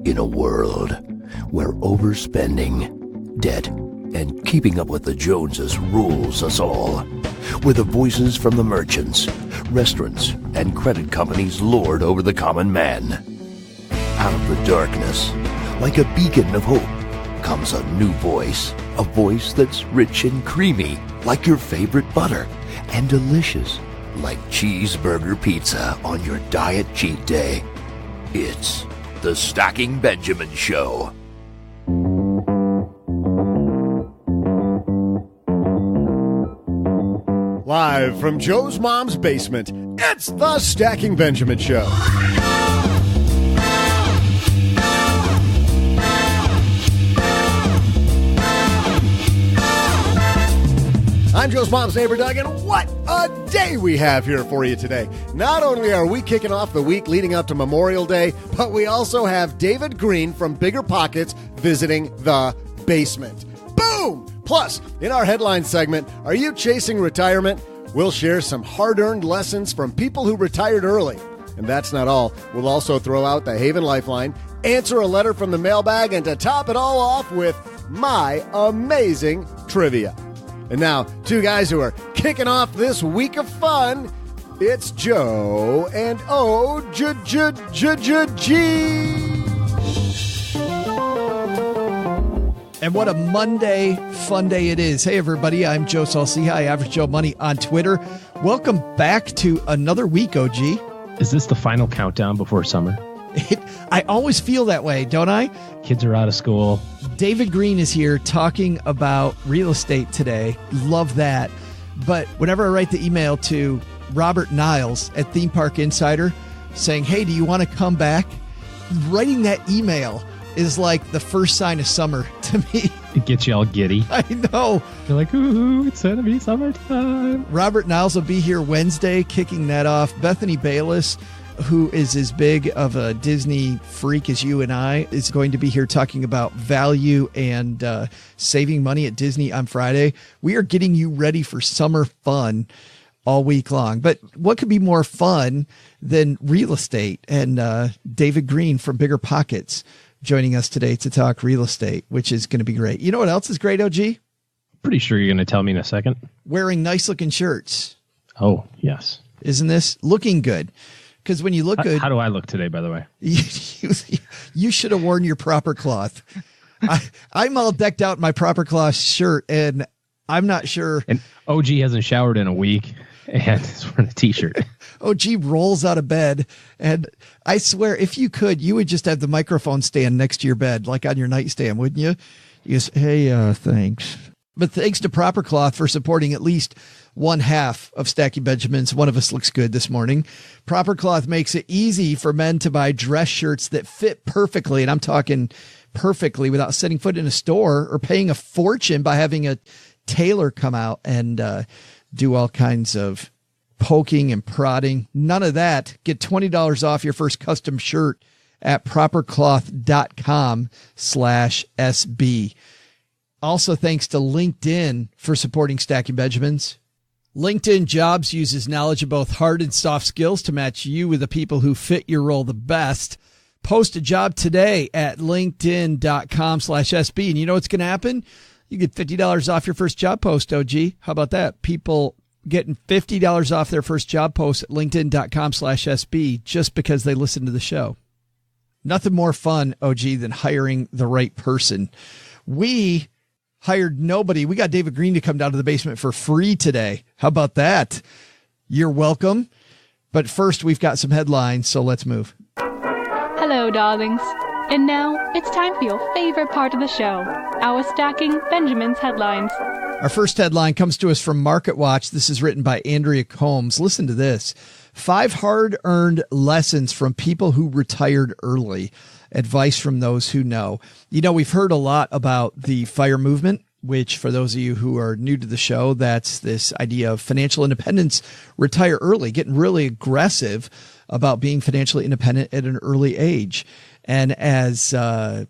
In a world where overspending, debt, and keeping up with the Joneses rules us all, where the voices from the merchants, restaurants, and credit companies lord over the common man. Out of the darkness, like a beacon of hope, comes a new voice. A voice that's rich and creamy, like your favorite butter, and delicious, like cheeseburger pizza on your diet cheat day. It's the Stacking Benjamin Show. Live from Joe's mom's basement, it's the Stacking Benjamin Show. I'm Joe's mom's neighbor, Doug, and what a day we have here for you today. Not only are we kicking off the week leading up to Memorial Day, but we also have David Greene from Bigger Pockets visiting the basement. Boom! Plus, in our headline segment, Are You Chasing Retirement? We'll share some hard-earned lessons from people who retired early. And that's not all. We'll also throw out the Haven Lifeline, answer a letter from the mailbag, and to top it all off with my amazing trivia. And now, two guys who are kicking off this week of fun. It's Joe and O-G. And what a Monday fun day it is. Hey, everybody, I'm Joe Salciha, Average Joe Money on Twitter. Welcome back to another week, OG. Is this the final countdown before summer? I always feel that way, don't I? Kids are out of school. David Greene is here talking about real estate today. Love that. But whenever I write the email to Robert Niles at Theme Park Insider saying, hey, do you want to come back? Writing that email is like the first sign of summer to me. It gets you all giddy. I know. You're like, ooh, it's going to be summertime. Robert Niles will be here Wednesday, kicking that off. Bethany Bayless, who is as big of a Disney freak as you and I, is going to be here talking about value and saving money at Disney on Friday. We are getting you ready for summer fun all week long. But what could be more fun than real estate? And David Greene from Bigger Pockets joining us today to talk real estate, which is going to be great. You know what else is great, OG? Pretty sure you're going to tell me in a second. Wearing nice looking shirts. Oh, yes. Isn't this looking good? Because when you look good... How do I look today, by the way? You should have worn your proper cloth. I'm all decked out in my proper cloth shirt, and I'm not sure... And OG hasn't showered in a week, and is wearing a T-shirt. OG rolls out of bed, and I swear, if you could, you would just have the microphone stand next to your bed, like on your nightstand, wouldn't you? You just, hey, thanks. But thanks to Proper Cloth for supporting at least one half of Stacking Benjamins. One of us looks good this morning. Proper Cloth makes it easy for men to buy dress shirts that fit perfectly. And I'm talking perfectly without setting foot in a store or paying a fortune by having a tailor come out and do all kinds of poking and prodding. None of that. Get $20 off your first custom shirt at propercloth.com/SB. Also, thanks to LinkedIn for supporting Stacking Benjamins. LinkedIn Jobs uses knowledge of both hard and soft skills to match you with the people who fit your role the best. Post a job today at linkedin.com/SB. And you know what's going to happen? You get $50 off your first job post, OG. How about that? People getting $50 off their first job post at linkedin.com/SB just because they listen to the show. Nothing more fun, OG, than hiring the right person. We hired nobody. We got David Greene to come down to the basement for free today. How about that? You're welcome. But first, we've got some headlines, so let's move. Hello, darlings. And now it's time for your favorite part of the show, our Stacking Benjamin's headlines. Our first headline comes to us from MarketWatch. This is written by Andrea Combs. Listen to this. 5 hard-earned lessons from people who retired early. Advice from those who know. You know, we've heard a lot about the FIRE movement, which for those of you who are new to the show, that's this idea of financial independence, retire early, getting really aggressive about being financially independent at an early age. And as the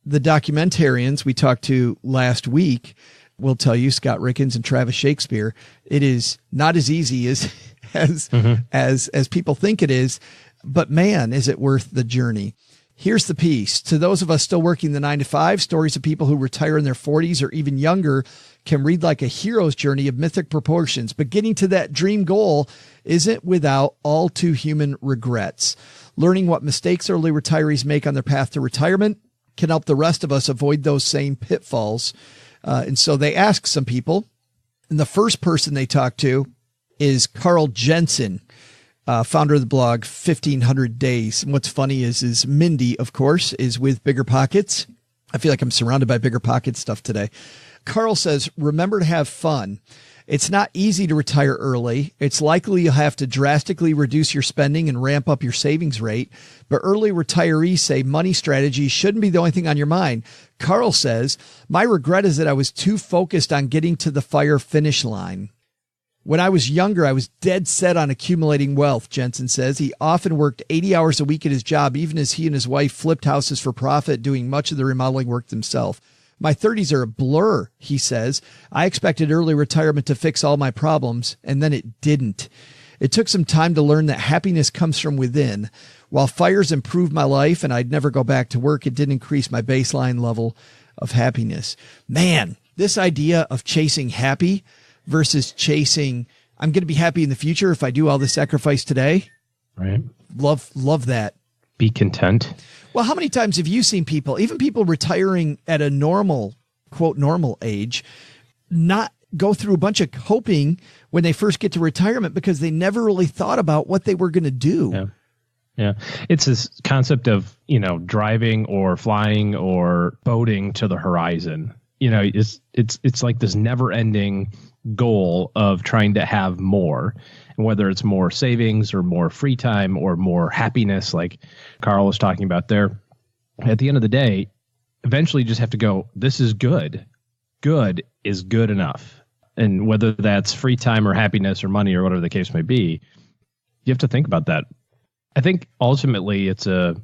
documentarians we talked to last week will tell you, Scott Rickens and Travis Shakespeare, it is not as easy as people think it is, but man, is it worth the journey. Here's the piece. To those of us still working the 9 to 5, stories of people who retire in their 40s or even younger can read like a hero's journey of mythic proportions, but getting to that dream goal isn't without all too human regrets. Learning what mistakes early retirees make on their path to retirement can help the rest of us avoid those same pitfalls. And so they ask some people, and the first person they talk to is Carl Jensen, founder of the blog 1500 Days. And what's funny is Mindy, of course, is with Bigger Pockets. I feel like I'm surrounded by Bigger Pockets stuff today. Carl says, remember to have fun. It's not easy to retire early. It's likely you'll have to drastically reduce your spending and ramp up your savings rate. But early retirees say money strategy shouldn't be the only thing on your mind. Carl says, my regret is that I was too focused on getting to the fire finish line. When I was younger, I was dead set on accumulating wealth, Jensen says. He often worked 80 hours a week at his job, even as he and his wife flipped houses for profit, doing much of the remodeling work themselves. My 30s are a blur, he says. I expected early retirement to fix all my problems, and then it didn't. It took some time to learn that happiness comes from within. While fires improved my life and I'd never go back to work, it did increase my baseline level of happiness. Man, this idea of chasing happy versus chasing, I'm going to be happy in the future if I do all the sacrifice today. Right. Love that. Be content. Well, how many times have you seen people, even people retiring at a normal, quote, normal age, not go through a bunch of coping when they first get to retirement because they never really thought about what they were going to do? Yeah. Yeah. It's this concept of, driving or flying or boating to the horizon. It's like this never ending goal of trying to have more, and whether it's more savings or more free time or more happiness, like Carl was talking about there. At the end of the day, eventually you just have to go, this is good. Good is good enough. And whether that's free time or happiness or money or whatever the case may be, you have to think about that. I think ultimately it's a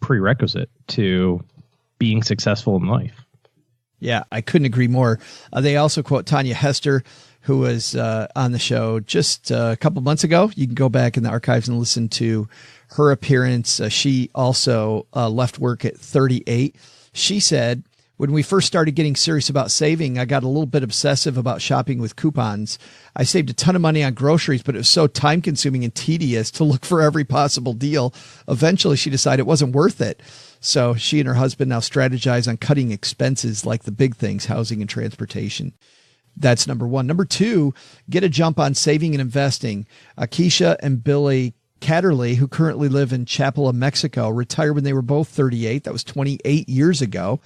prerequisite to being successful in life. Yeah, I couldn't agree more. They also quote Tanya Hester, who was on the show just a couple months ago. You can go back in the archives and listen to her appearance. She also left work at 38. She said, when we first started getting serious about saving, I got a little bit obsessive about shopping with coupons. I saved a ton of money on groceries, but it was so time consuming and tedious to look for every possible deal. Eventually, she decided it wasn't worth it. So she and her husband now strategize on cutting expenses like the big things, housing and transportation. That's number one. Number two, get a jump on saving and investing. Keisha and Billy Catterley, who currently live in Chapala, Mexico, retired when they were both 38. That was 28 years ago.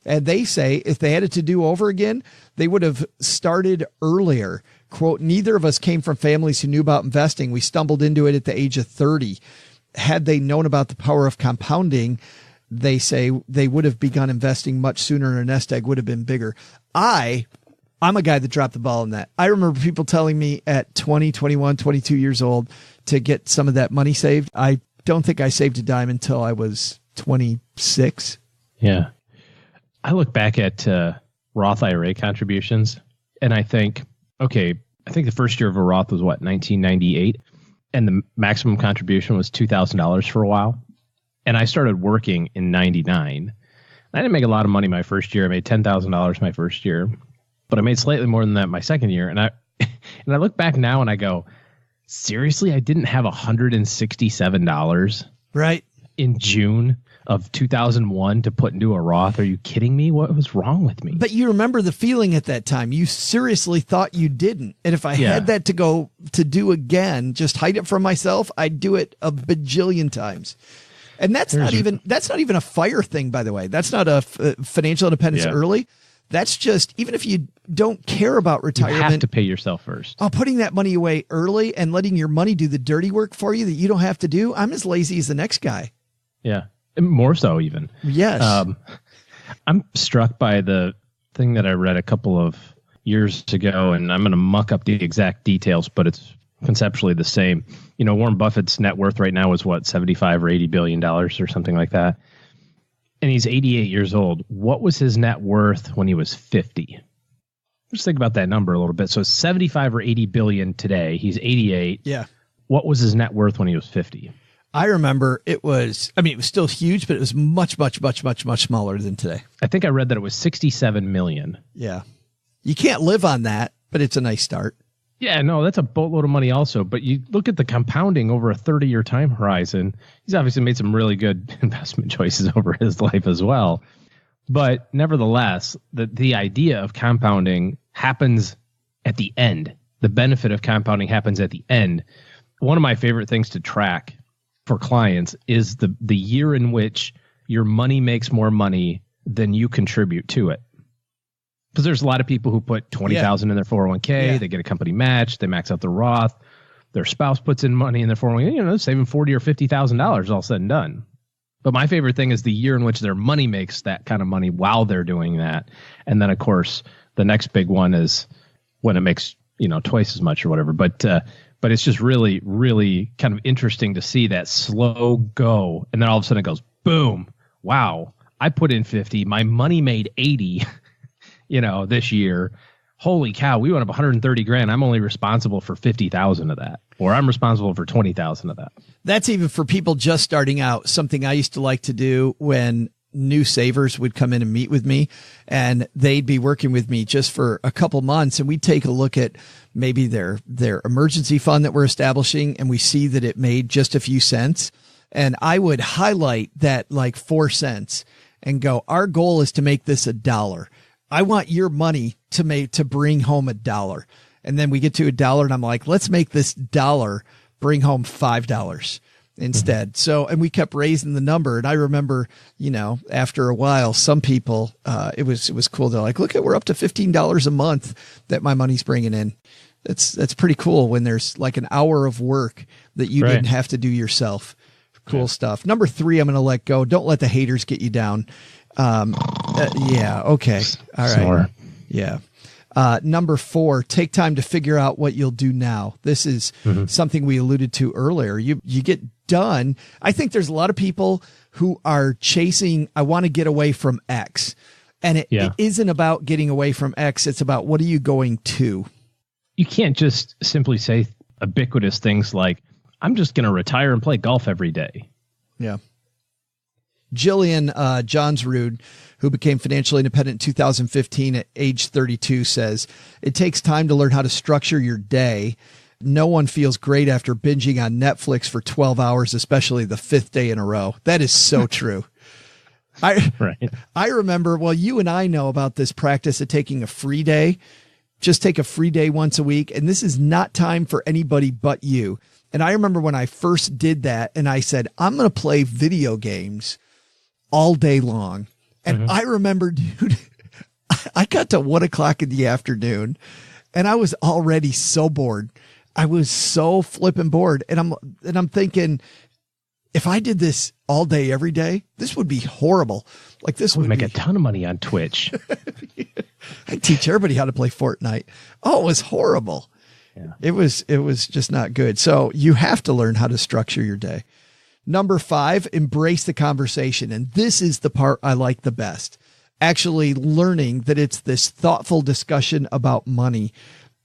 And they say if they had it to do over again, they would have started earlier. Quote, neither of us came from families who knew about investing. We stumbled into it at the age of 30. Had they known about the power of compounding, they say they would have begun investing much sooner and their nest egg would have been bigger. I'm a guy that dropped the ball on that. I remember people telling me at 20, 21, 22 years old to get some of that money saved. I don't think I saved a dime until I was 26. Yeah. I look back at Roth IRA contributions and I think, okay, I think the first year of a Roth was 1998, and the maximum contribution was $2,000 for a while. And I started working in 99. I didn't make a lot of money my first year. I made $10,000 my first year, but I made slightly more than that my second year. And I look back now and I go, seriously, I didn't have $167 right in June of 2001 to put into a Roth. Are you kidding me? What was wrong with me? But you remember the feeling at that time. You seriously thought you didn't. And if I had that to go to do again, just hide it from myself, I'd do it a bajillion times. And that's not even a fire thing, by the way. That's not a financial independence early. That's just, even if you don't care about retirement, you have to pay yourself first. Oh, putting that money away early and letting your money do the dirty work for you that you don't have to do. I'm as lazy as the next guy. Yeah. More so even. Yes. I'm struck by the thing that I read a couple of years ago, and I'm going to muck up the exact details, but it's conceptually the same. Warren Buffett's net worth right now is what, $75 or $80 billion or something like that. And he's 88 years old. What was his net worth when he was 50? Just think about that number a little bit. So 75 or 80 billion today. He's 88. Yeah. What was his net worth when he was 50? I remember it was still huge, but it was much, much, much, much, much smaller than today. I think I read that it was 67 million. Yeah. You can't live on that, but it's a nice start. Yeah, no, that's a boatload of money also. But you look at the compounding over a 30-year time horizon. He's obviously made some really good investment choices over his life as well. But nevertheless, the idea of compounding happens at the end. The benefit of compounding happens at the end. One of my favorite things to track for clients is the year in which your money makes more money than you contribute to it. Because there's a lot of people who put $20,000 in their 401k, they get a company match, they max out their Roth, their spouse puts in money in their 401k, they're saving $40,000 or $50,000 all said and done. But my favorite thing is the year in which their money makes that kind of money while they're doing that. And then of course, the next big one is when it makes, twice as much or whatever. But it's just really, really kind of interesting to see that slow go. And then all of a sudden it goes, boom, wow, I put in 50, my money made 80. This year, holy cow, we went up 130 grand. I'm only responsible for 50,000 of that, or I'm responsible for 20,000 of that. That's even for people just starting out. Something I used to like to do when new savers would come in and meet with me, and they'd be working with me just for a couple months, and we'd take a look at maybe their emergency fund that we're establishing, and we see that it made just a few cents. And I would highlight that like 4 cents and go, our goal is to make this $1. I want your money to bring home $1. And then we get to $1 and I'm like, let's make this $1 bring home $5 instead. So, and we kept raising the number. And I remember, after a while, some people, it was cool. They're like, look we're up to $15 a month that my money's bringing in. That's pretty cool when there's like an hour of work that you didn't have to do yourself. Cool stuff. Number 3, I'm going to let go. Don't let the haters get you down. Yeah. Okay. All right. Snore. Yeah. Number 4, take time to figure out what you'll do now. This is something we alluded to earlier. You get done. I think there's a lot of people who are chasing, I want to get away from X. And it isn't about getting away from X. It's about what are you going to? You can't just simply say ubiquitous things like, I'm just going to retire and play golf every day. Yeah. Jillian Johnsrud, who became financially independent in 2015 at age 32, says, it takes time to learn how to structure your day. No one feels great after binging on Netflix for 12 hours, especially the 5th day in a row. That is so true. I remember, well, you and I know about this practice of taking a free day. Just take a free day once a week. And this is not time for anybody but you. And I remember when I first did that and I said, I'm going to play video games all day long. And I remember, dude, I got to 1:00 in the afternoon and I was already so bored. I was so flipping bored. And I'm thinking, if I did this all day, every day, this would be horrible. Like this would make a ton of money on Twitch. I teach everybody how to play Fortnite. Oh, it was horrible. Yeah. It was just not good. So you have to learn how to structure your day. Number 5, embrace the conversation. And this is the part I like the best. Actually learning that it's this thoughtful discussion about money.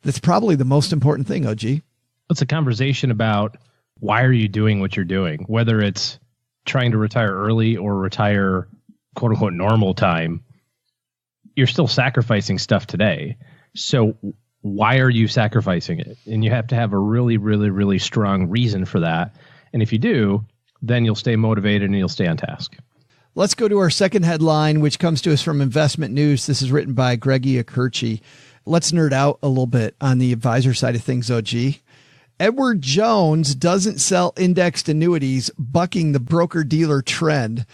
That's probably the most important thing, OG. It's a conversation about why are you doing what you're doing? Whether it's trying to retire early or retire quote unquote normal time, you're still sacrificing stuff today. So why are you sacrificing it? And you have to have a really, really, really strong reason for that. And if you do, then you'll stay motivated and you'll stay on task. Let's go to our second headline, which comes to us from Investment News. This is written by Greggy Akerchi. Let's nerd out a little bit on the advisor side of things, OG. Edward Jones doesn't sell indexed annuities, bucking the broker-dealer trend.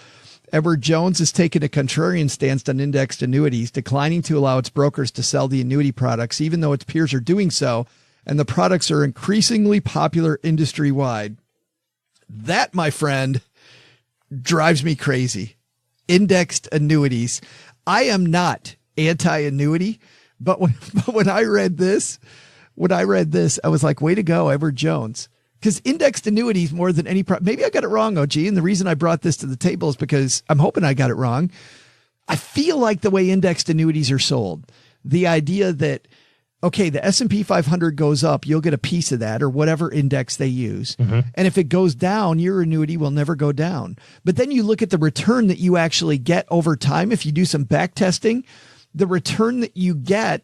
Edward Jones has taken a contrarian stance on indexed annuities, declining to allow its brokers to sell the annuity products, even though its peers are doing so, and the products are increasingly popular industry-wide. That, my friend, drives me crazy. Indexed annuities. I am not anti-annuity, but when I read this, I was like, way to go, Edward Jones. Because indexed annuities more than any maybe I got it wrong, OG. And the reason I brought this to the table is because I'm hoping I got it wrong. I feel like the way indexed annuities are sold, the idea that okay, the S&P 500 goes up, you'll get a piece of that or whatever index they use. And if it goes down, your annuity will never go down. But then you look at the return that you actually get over time. If you do some back testing, the return that you get,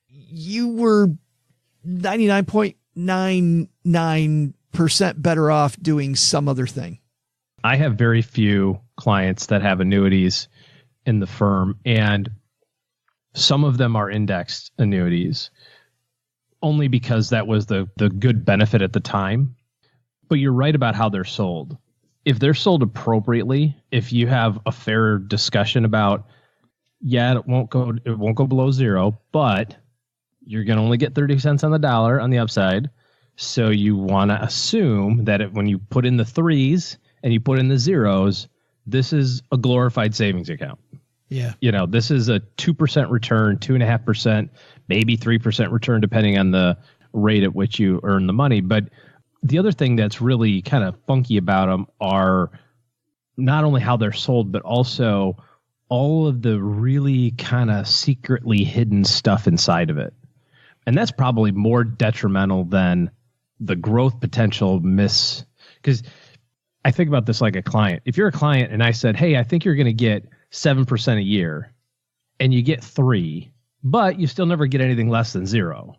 you were 99.99% better off doing some other thing. I have very few clients that have annuities in the firm, and some of them are indexed annuities only because that was the good benefit at the time. But you're right about how they're sold. If they're sold appropriately, if you have a fair discussion about, it won't go below zero, but you're going to only get 30 cents on the dollar on the upside. So you want to assume that when you put in the threes and you put in the zeros, this is a glorified savings account. Yeah. This is a 2% return, 2.5%, maybe 3% return, depending on the rate at which you earn the money. But the other thing that's really kind of funky about them are not only how they're sold, but also all of the really kind of secretly hidden stuff inside of it. And that's probably more detrimental than the growth potential miss. Because I think about this like a client. If you're a client and I said, hey, I think you're going to get 7% a year and you get 3, but you still never get anything less than 0.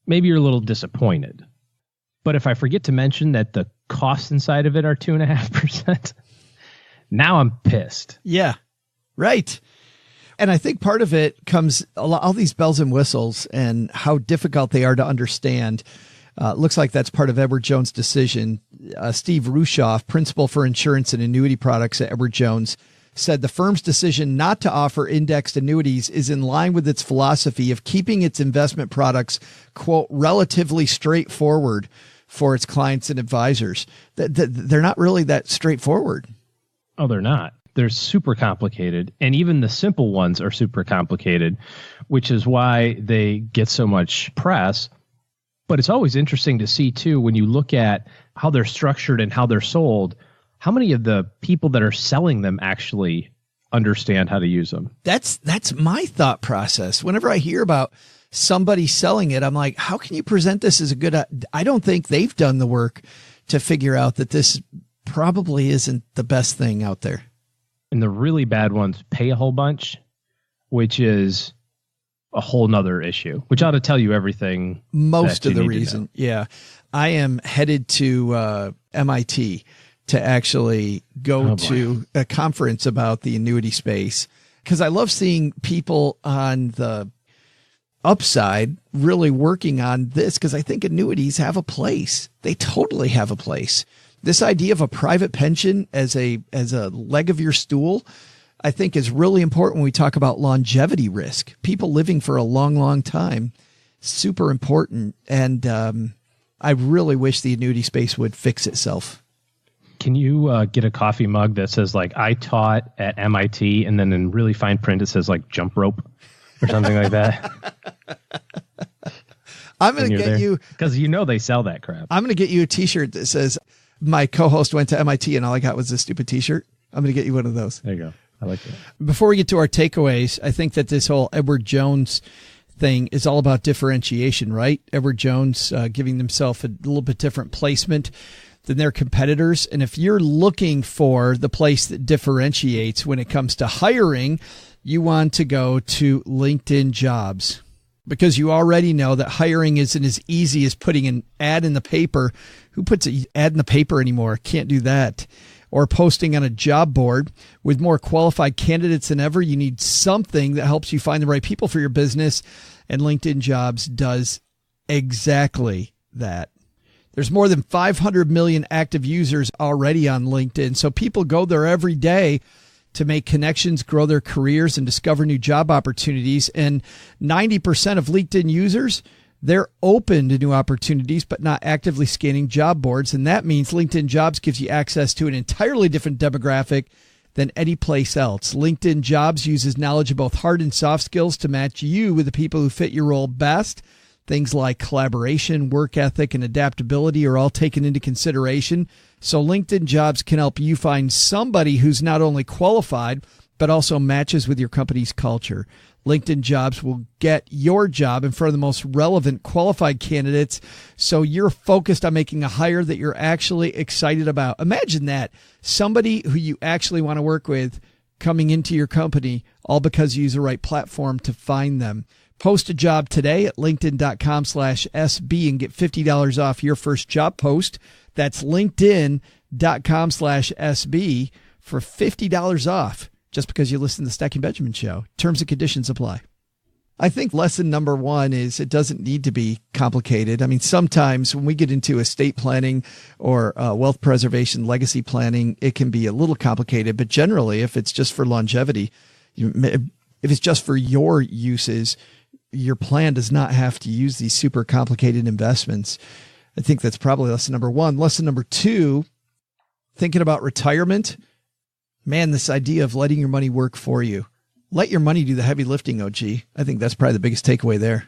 Maybe you're a little disappointed. But if I forget to mention that the costs inside of it are 2.5%, now I'm pissed. Yeah, right. And I think part of it comes, all these bells and whistles and how difficult they are to understand. Looks like that's part of Edward Jones' decision. Steve Rushoff, principal for insurance and annuity products at Edward Jones, said the firm's decision not to offer indexed annuities is in line with its philosophy of keeping its investment products, quote, relatively straightforward for its clients and advisors. They're not really that straightforward. Oh, they're not. They're super complicated. And even the simple ones are super complicated, which is why they get so much press. But it's always interesting to see, too, when you look at how they're structured and how they're sold, how many of the people that are selling them actually understand how to use them. That's my thought process. Whenever I hear about somebody selling it, I'm like, how can you present this as a good, I don't think they've done the work to figure out that this probably isn't the best thing out there. And the really bad ones pay a whole bunch, which is a whole nother issue, which ought to tell you everything. Most of the reason. Yeah. I am headed to MIT to actually go to a conference about the annuity space, because I love seeing people on the upside really working on this, because I think annuities have a place. They totally have a place. This idea of a private pension as a leg of your stool, I think is really important when we talk about longevity risk. People living for a long, long time, super important. And I really wish the annuity space would fix itself. Can you get a coffee mug that says like, I taught at MIT, and then in really fine print it says like jump rope or something like that? I'm going to get you, because they sell that crap. I'm going to get you a t-shirt that says my co-host went to MIT and all I got was this stupid t-shirt. I'm going to get you one of those. There you go. I like that. Before we get to our takeaways, I think that this whole Edward Jones thing is all about differentiation, right? Edward Jones giving himself a little bit different placement than their competitors. And if you're looking for the place that differentiates when it comes to hiring, you want to go to LinkedIn Jobs, because you already know that hiring isn't as easy as putting an ad in the paper. Who puts an ad in the paper anymore? Can't do that. Or posting on a job board. With more qualified candidates than ever, you need something that helps you find the right people for your business. And LinkedIn Jobs does exactly that. There's more than 500 million active users already on LinkedIn. So people go there every day to make connections, grow their careers, and discover new job opportunities. And 90% of LinkedIn users, they're open to new opportunities, but not actively scanning job boards. And that means LinkedIn Jobs gives you access to an entirely different demographic than any place else. LinkedIn Jobs uses knowledge of both hard and soft skills to match you with the people who fit your role best. Things like collaboration, work ethic, and adaptability are all taken into consideration. So LinkedIn Jobs can help you find somebody who's not only qualified, but but also matches with your company's culture. LinkedIn Jobs will get your job in front of the most relevant qualified candidates, so you're focused on making a hire that you're actually excited about. Imagine that. Somebody who you actually want to work with coming into your company, all because you use the right platform to find them. Post a job today at linkedin.com/SB and get $50 off your first job post. That's linkedin.com/SB for $50 off just because you listen to the Stacking Benjamin Show. Terms and conditions apply. I think lesson number one is it doesn't need to be complicated. I mean, sometimes when we get into estate planning or wealth preservation, legacy planning, it can be a little complicated. But generally, if it's just for longevity, if it's just for your uses, your plan does not have to use these super complicated investments. I think that's probably lesson number one. Lesson number two, thinking about retirement. Man, this idea of letting your money work for you. Let your money do the heavy lifting, OG. I think that's probably the biggest takeaway there.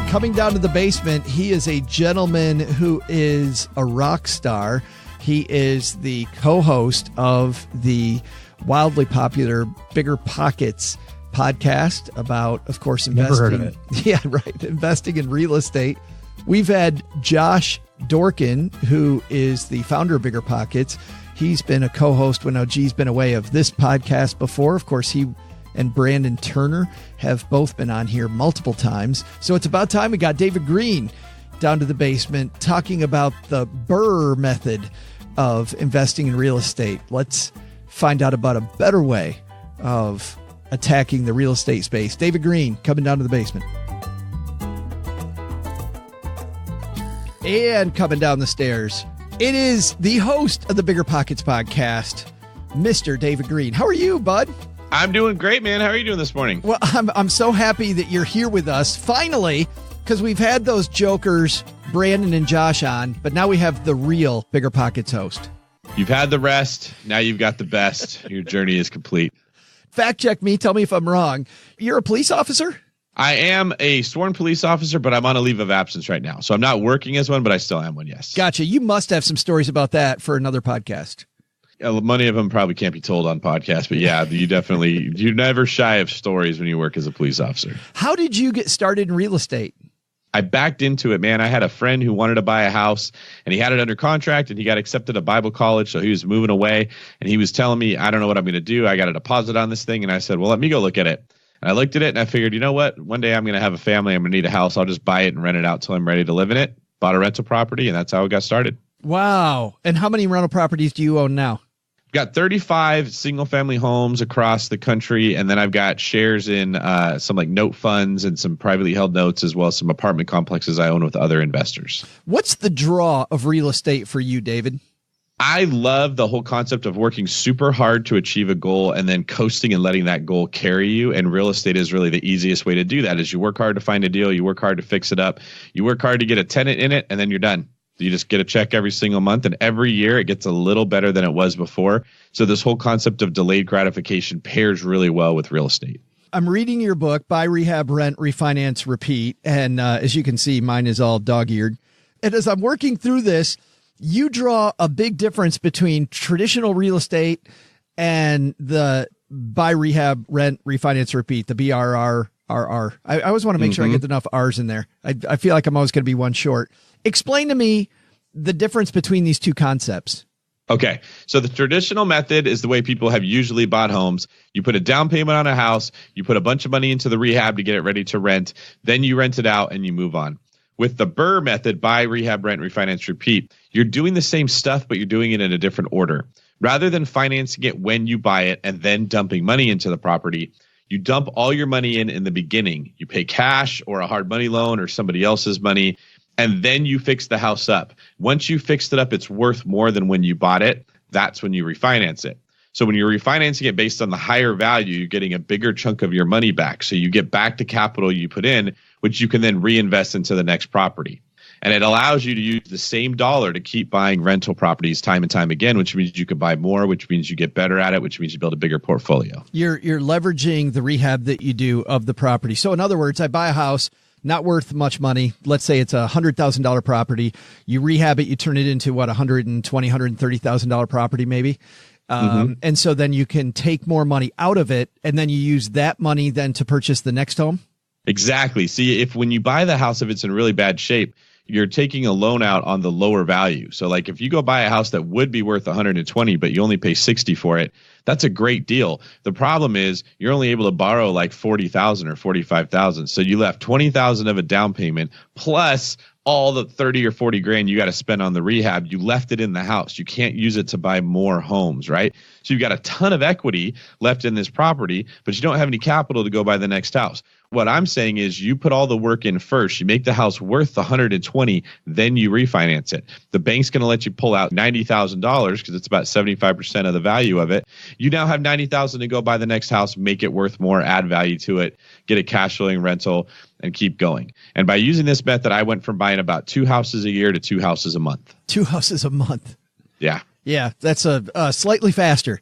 Coming down to the basement, he is a gentleman who is a rock star. He is the co-host of the wildly popular Bigger Pockets podcast about, of course, investing. Never heard of it. Yeah, right. Investing in real estate. We've had Josh Dorkin, who is the founder of Bigger Pockets. He's been a co-host when OG's been away of this podcast before. Of course, he and Brandon Turner have both been on here multiple times. So it's about time we got David Greene down to the basement talking about the BRRRR method of investing in real estate. Let's find out about a better way of attacking the real estate space. David Greene coming down to the basement. And coming down the stairs, it is the host of the Bigger Pockets podcast, Mr. David Greene. How are you, bud? I'm doing great, man. How are you doing this morning? Well, I'm so happy that you're here with us finally, because we've had those jokers, Brandon and Josh, on, but now we have the real Bigger Pockets host. You've had the rest. Now you've got the best. Your journey is complete. Fact check me. Tell me if I'm wrong. You're a police officer? I am a sworn police officer, but I'm on a leave of absence right now. So I'm not working as one, but I still am one, yes. Gotcha. You must have some stories about that for another podcast. Many of them probably can't be told on podcasts, but yeah, you're never shy of stories when you work as a police officer. How did you get started in real estate? I backed into it, man. I had a friend who wanted to buy a house and he had it under contract and he got accepted at Bible college. So he was moving away and he was telling me, I don't know what I'm going to do. I got a deposit on this thing. And I said, well, let me go look at it. And I looked at it and I figured, you know what? One day I'm going to have a family. I'm going to need a house. I'll just buy it and rent it out till I'm ready to live in it. Bought a rental property and that's how it got started. Wow. And how many rental properties do you own now? Got 35 single family homes across the country. And then I've got shares in some like note funds and some privately held notes, as well as some apartment complexes I own with other investors. What's the draw of real estate for you, David? I love the whole concept of working super hard to achieve a goal and then coasting and letting that goal carry you. And real estate is really the easiest way to do that. Is you work hard to find a deal, you work hard to fix it up, you work hard to get a tenant in it, and then you're done. You just get a check every single month, and every year it gets a little better than it was before. So this whole concept of delayed gratification pairs really well with real estate. I'm reading your book, Buy, Rehab, Rent, Refinance, Repeat. And as you can see, mine is all dog-eared. And as I'm working through this, you draw a big difference between traditional real estate and the Buy, Rehab, Rent, Refinance, Repeat, the BRRRR. I always want to make sure I get enough R's in there. I feel like I'm always going to be one short. Explain to me the difference between these two concepts. Okay. So the traditional method is the way people have usually bought homes. You put a down payment on a house, you put a bunch of money into the rehab to get it ready to rent, then you rent it out and you move on. With the BRRRR method, buy, rehab, rent, refinance, repeat, you're doing the same stuff, but you're doing it in a different order. Rather than financing it when you buy it and then dumping money into the property, you dump all your money in the beginning. You pay cash or a hard money loan or somebody else's money, and then you fix the house up. Once you fixed it up, it's worth more than when you bought it. That's when you refinance it. So when you're refinancing it based on the higher value, you're getting a bigger chunk of your money back. So you get back the capital you put in, which you can then reinvest into the next property. And it allows you to use the same dollar to keep buying rental properties time and time again, which means you can buy more, which means you get better at it, which means you build a bigger portfolio. You're leveraging the rehab that you do of the property. So in other words, I buy a house, not worth much money. Let's say it's a $100,000 property. You rehab it, you turn it into what, $120,000, $130,000 property maybe. And so then you can take more money out of it, and then you use that money then to purchase the next home. Exactly. See, when you buy the house, if it's in really bad shape, you're taking a loan out on the lower value. So like if you go buy a house that would be worth 120, but you only pay 60 for it, that's a great deal. The problem is you're only able to borrow like 40,000 or 45,000. So you left 20,000 of a down payment plus all the 30 or 40 grand you got to spend on the rehab. You left it in the house. You can't use it to buy more homes, right? So you've got a ton of equity left in this property, but you don't have any capital to go buy the next house. What I'm saying is you put all the work in first. You make the house worth 120, then you refinance it. The bank's going to let you pull out $90,000 because it's about 75% of the value of it. You now have $90,000 to go buy the next house, make it worth more, add value to it, get a cash flowing rental, and keep going. And by using this method, I went from buying about 2 houses a year to 2 houses a month. 2 houses a month. Yeah. Yeah, that's a slightly faster.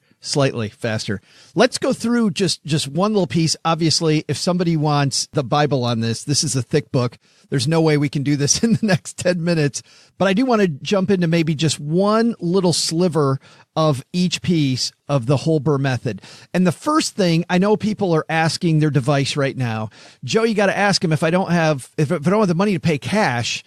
Let's go through just one little piece. Obviously, if somebody wants the Bible on this is a thick book. There's no way we can do this in the next 10 minutes. But I do want to jump into maybe just one little sliver of each piece of the whole BRRRR method. And the first thing, I know people are asking their device right now, Joe, you got to ask them, if I don't have the money to pay cash,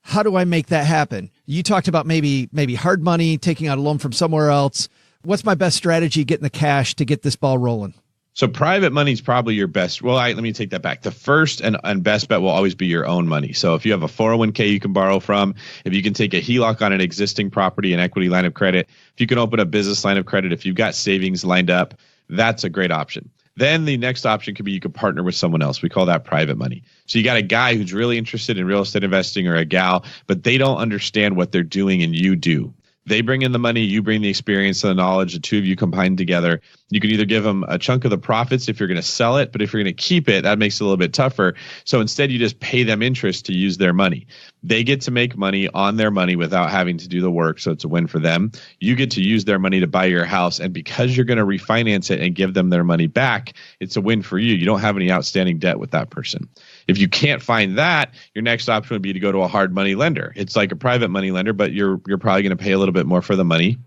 how do I make that happen? You talked about maybe hard money, taking out a loan from somewhere else. What's my best strategy getting the cash to get this ball rolling? So private money is probably your best. Well, let me take that back. The first and best bet will always be your own money. So if you have a 401k you can borrow from, if you can take a HELOC on an existing property, an equity line of credit, if you can open a business line of credit, if you've got savings lined up, that's a great option. Then the next option could be you could partner with someone else. We call that private money. So you got a guy who's really interested in real estate investing or a gal, but they don't understand what they're doing and you do. They bring in the money, you bring the experience and the knowledge, the two of you combine together. You can either give them a chunk of the profits if you're going to sell it, but if you're going to keep it, that makes it a little bit tougher. So instead, you just pay them interest to use their money. They get to make money on their money without having to do the work, so it's a win for them. You get to use their money to buy your house, and because you're going to refinance it and give them their money back, it's a win for you. You don't have any outstanding debt with that person. If you can't find that, your next option would be to go to a hard money lender. It's like a private money lender, but you're probably going to pay a little bit more for the money.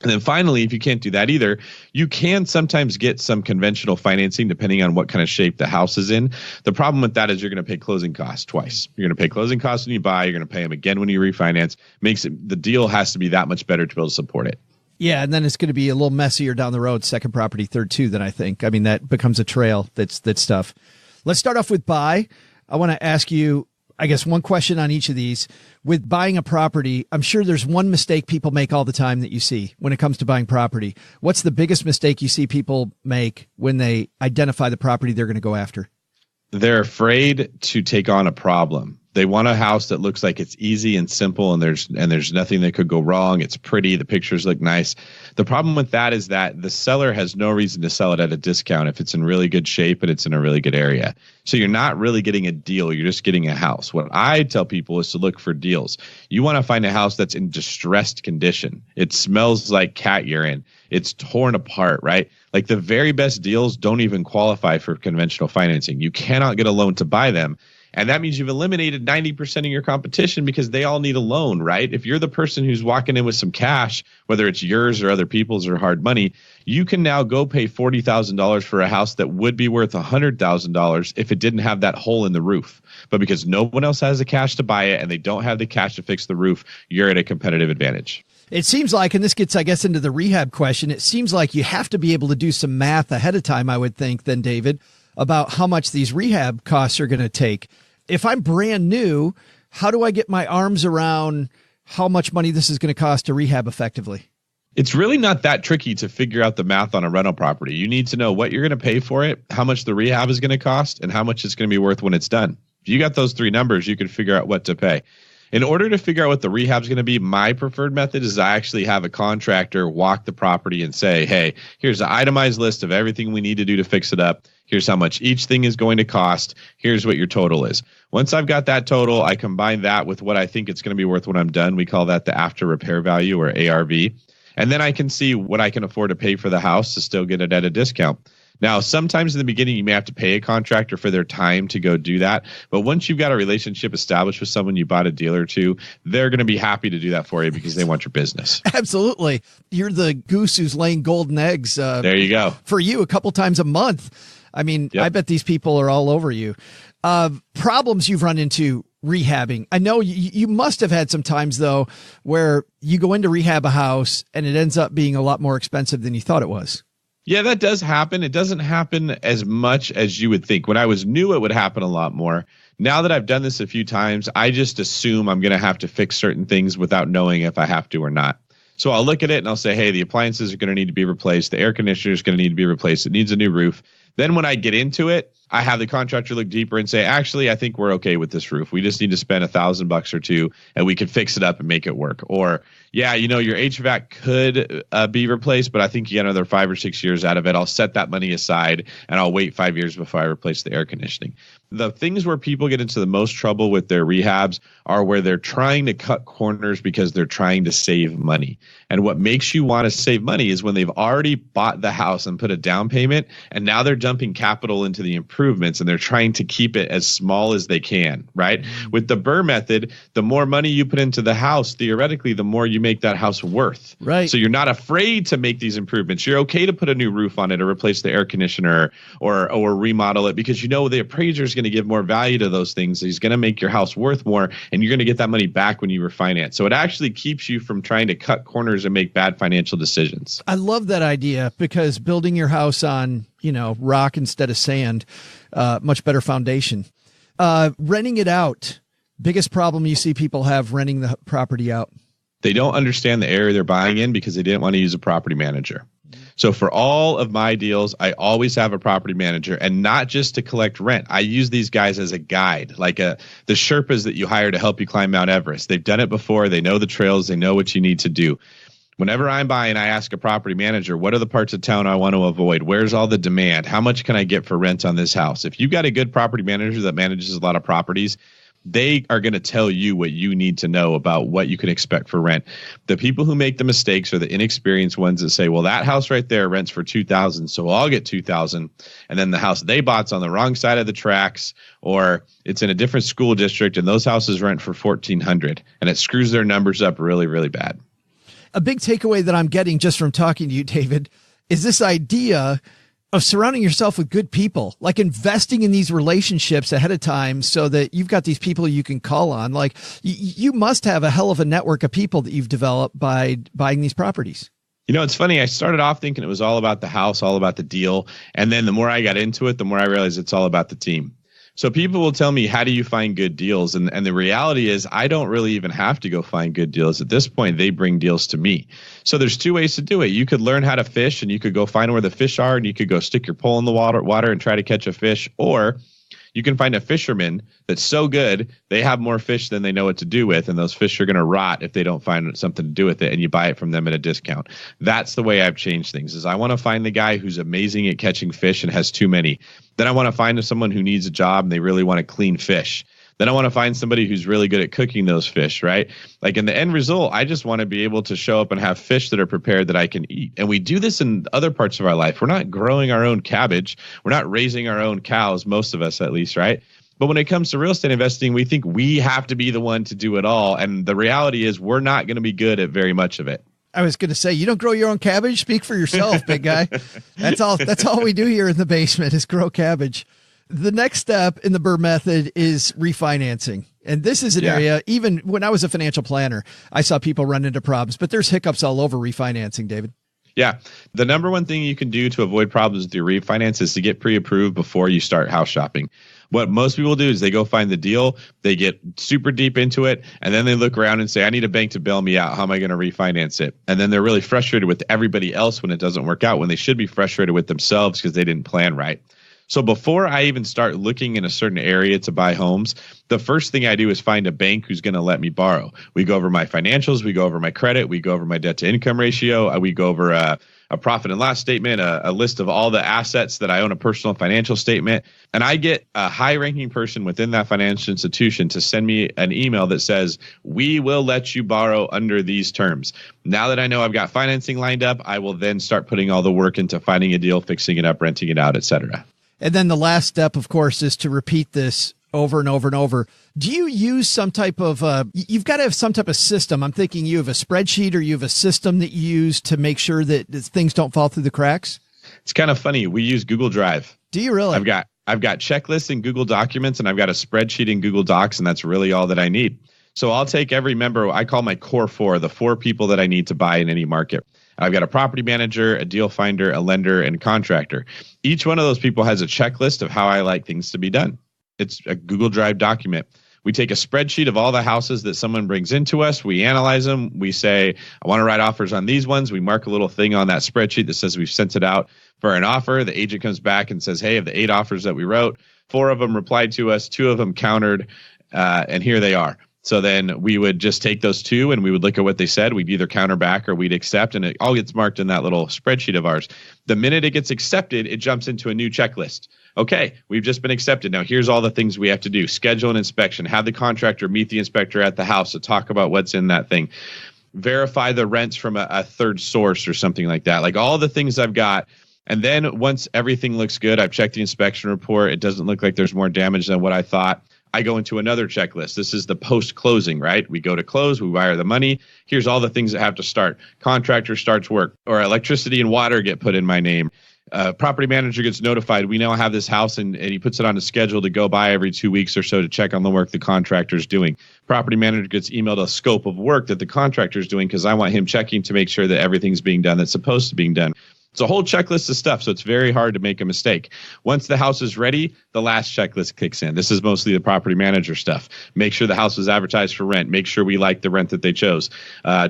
And then finally, if you can't do that either, you can sometimes get some conventional financing depending on what kind of shape the house is in. The problem with that is you're going to pay closing costs twice. You're going to pay closing costs when you buy. You're going to pay them again when you refinance. The deal has to be that much better to be able to support it. Yeah, and then it's going to be a little messier down the road, second property, third too, then I think. I mean, that becomes a trail. That's tough. Let's start off with buy. I want to ask you, I guess, one question on each of these. With buying a property, I'm sure there's one mistake people make all the time that you see when it comes to buying property. What's the biggest mistake you see people make when they identify the property they're going to go after? They're afraid to take on a problem. They want a house that looks like it's easy and simple, and there's nothing that could go wrong. It's pretty. The pictures look nice. The problem with that is that the seller has no reason to sell it at a discount if it's in really good shape and it's in a really good area. So you're not really getting a deal. You're just getting a house. What I tell people is to look for deals. You want to find a house that's in distressed condition. It smells like cat urine. It's torn apart, right? Like the very best deals don't even qualify for conventional financing. You cannot get a loan to buy them. And that means you've eliminated 90% of your competition because they all need a loan, right? If you're the person who's walking in with some cash, whether it's yours or other people's or hard money, you can now go pay $40,000 for a house that would be worth $100,000 if it didn't have that hole in the roof. But because no one else has the cash to buy it and they don't have the cash to fix the roof, you're at a competitive advantage. It seems like, and this gets, I guess, into the rehab question, it seems like you have to be able to do some math ahead of time, I would think, then, David, about how much these rehab costs are going to take. If I'm brand new, how do I get my arms around how much money this is going to cost to rehab effectively? It's really not that tricky to figure out the math on a rental property. You need to know what you're going to pay for it, how much the rehab is going to cost, and how much it's going to be worth when it's done. If you got those three numbers, you can figure out what to pay. In order to figure out what the rehab is going to be, my preferred method is I actually have a contractor walk the property and say, hey, here's an itemized list of everything we need to do to fix it up. Here's how much each thing is going to cost. Here's what your total is. Once I've got that total, I combine that with what I think it's going to be worth when I'm done. We call that the after repair value, or ARV. And then I can see what I can afford to pay for the house to still get it at a discount. Now, sometimes in the beginning, you may have to pay a contractor for their time to go do that. But once you've got a relationship established with someone you bought a deal or two, they're going to be happy to do that for you because they want your business. Absolutely. You're the goose who's laying golden eggs. There you go. For you a couple times a month. I mean, yep. I bet these people are all over you. Problems you've run into rehabbing. I know you must have had some times, though, where you go into rehab a house and it ends up being a lot more expensive than you thought it was. Yeah, that does happen. It doesn't happen as much as you would think. When I was new, it would happen a lot more. Now that I've done this a few times, I just assume I'm going to have to fix certain things without knowing if I have to or not. So I'll look at it and I'll say, hey, the appliances are going to need to be replaced. The air conditioner is going to need to be replaced. It needs a new roof. Then when I get into it, I have the contractor look deeper and say, actually, I think we're okay with this roof. We just need to spend $1,000 or $2 and we can fix it up and make it work. Or, yeah, your HVAC could be replaced, but I think you get another 5 or 6 years out of it. I'll set that money aside and I'll wait 5 years before I replace the air conditioning. The things where people get into the most trouble with their rehabs are where they're trying to cut corners because they're trying to save money. And what makes you want to save money is when they've already bought the house and put a down payment, and now they're dumping capital into the improvements and they're trying to keep it as small as they can, right? Mm-hmm. With the BRRRR method, the more money you put into the house, theoretically, the more you make that house worth. Right. So you're not afraid to make these improvements. You're okay to put a new roof on it or replace the air conditioner or remodel it because the appraiser is going to give more value to those things. He's going to make your house worth more, and you're going to get that money back when you refinance. So it actually keeps you from trying to cut corners and make bad financial decisions. I love that idea because building your house on, rock instead of sand, much better foundation. Renting it out. Biggest problem you see people have renting the property out. They don't understand the area they're buying in because they didn't want to use a property manager. So for all of my deals, I always have a property manager, and not just to collect rent. I use these guys as a guide, like the Sherpas that you hire to help you climb Mount Everest. They've done it before. They know the trails. They know what you need to do. Whenever I'm buying, I ask a property manager, what are the parts of town I want to avoid? Where's all the demand? How much can I get for rent on this house? If you've got a good property manager that manages a lot of properties, they are going to tell you what you need to know about what you can expect for rent. The people who make the mistakes are the inexperienced ones that say, well, that house right there rents for $2,000, so I'll get $2,000. And then the house they bought's on the wrong side of the tracks, or it's in a different school district, and those houses rent for $1,400, and it screws their numbers up really, really bad. A big takeaway that I'm getting just from talking to you, David, is this idea of surrounding yourself with good people, like investing in these relationships ahead of time so that you've got these people you can call on. Like you must have a hell of a network of people that you've developed by buying these properties. It's funny. I started off thinking it was all about the house, all about the deal. And then the more I got into it, the more I realized it's all about the team. So people will tell me, how do you find good deals? And the reality is I don't really even have to go find good deals. At this point, they bring deals to me. So there's two ways to do it. You could learn how to fish, and you could go find where the fish are, and you could go stick your pole in the water and try to catch a fish. Or you can find a fisherman that's so good, they have more fish than they know what to do with, and those fish are going to rot if they don't find something to do with it, and you buy it from them at a discount. That's the way I've changed things, is I want to find the guy who's amazing at catching fish and has too many. Then I want to find someone who needs a job and they really want to clean fish. Then I want to find somebody who's really good at cooking those fish, right? Like in the end result, I just want to be able to show up and have fish that are prepared that I can eat. And we do this in other parts of our life. We're not growing our own cabbage. We're not raising our own cows, most of us at least, right? But when it comes to real estate investing, we think we have to be the one to do it all. And the reality is we're not going to be good at very much of it. I was going to say, you don't grow your own cabbage? Speak for yourself, big guy. That's all we do here in the basement is grow cabbage. The next step in the BRRRR method is refinancing. And this is an area, even when I was a financial planner, I saw people run into problems, but there's hiccups all over refinancing, David. Yeah. The number one thing you can do to avoid problems with your refinance is to get pre-approved before you start house shopping. What most people do is they go find the deal, they get super deep into it, and then they look around and say, I need a bank to bail me out. How am I going to refinance it? And then they're really frustrated with everybody else when it doesn't work out, when they should be frustrated with themselves because they didn't plan right. So before I even start looking in a certain area to buy homes, the first thing I do is find a bank who's going to let me borrow. We go over my financials, we go over my credit, we go over my debt to income ratio, we go over a profit and loss statement, a list of all the assets that I own, a personal financial statement. And I get a high-ranking person within that financial institution to send me an email that says, we will let you borrow under these terms. Now that I know I've got financing lined up, I will then start putting all the work into finding a deal, fixing it up, renting it out, et cetera. And then the last step, of course, is to repeat this over and over and over. Do you use some type of, you've got to have some type of system. I'm thinking you have a spreadsheet or you have a system that you use to make sure that things don't fall through the cracks? It's kind of funny. We use Google Drive. Do you really? I've got checklists in Google Documents, and I've got a spreadsheet in Google Docs, and that's really all that I need. So I'll take every member, I call my core four, the four people that I need to buy in any market. I've got a property manager, a deal finder, a lender, and a contractor. Each one of those people has a checklist of how I like things to be done. It's a Google Drive document. We take a spreadsheet of all the houses that someone brings into us. We analyze them. We say, I want to write offers on these ones. We mark a little thing on that spreadsheet that says we've sent it out for an offer. The agent comes back and says, hey, of the 8 offers that we wrote, 4 of them replied to us, 2 of them countered, and here they are. So then we would just take those 2 and we would look at what they said. We'd either counter back or we'd accept, and it all gets marked in that little spreadsheet of ours. The minute it gets accepted, it jumps into a new checklist. Okay, we've just been accepted. Now here's all the things we have to do. Schedule an inspection, have the contractor meet the inspector at the house to talk about what's in that thing. Verify the rents from a third source or something like that. Like all the things I've got. And then once everything looks good, I've checked the inspection report. It doesn't look like there's more damage than what I thought. I go into another checklist. This is the post-closing, right? We go to close, we wire the money. Here's all the things that have to start. Contractor starts work, or electricity and water get put in my name. Property manager gets notified. We now have this house, and he puts it on a schedule to go by every 2 weeks or so to check on the work the contractor's doing. Property manager gets emailed a scope of work that the contractor's doing because I want him checking to make sure that everything's being done that's supposed to be done. It's a whole checklist of stuff, so it's very hard to make a mistake. Once the house is ready, the last checklist kicks in. This is mostly the property manager stuff. Make sure the house was advertised for rent. Make sure we like the rent that they chose.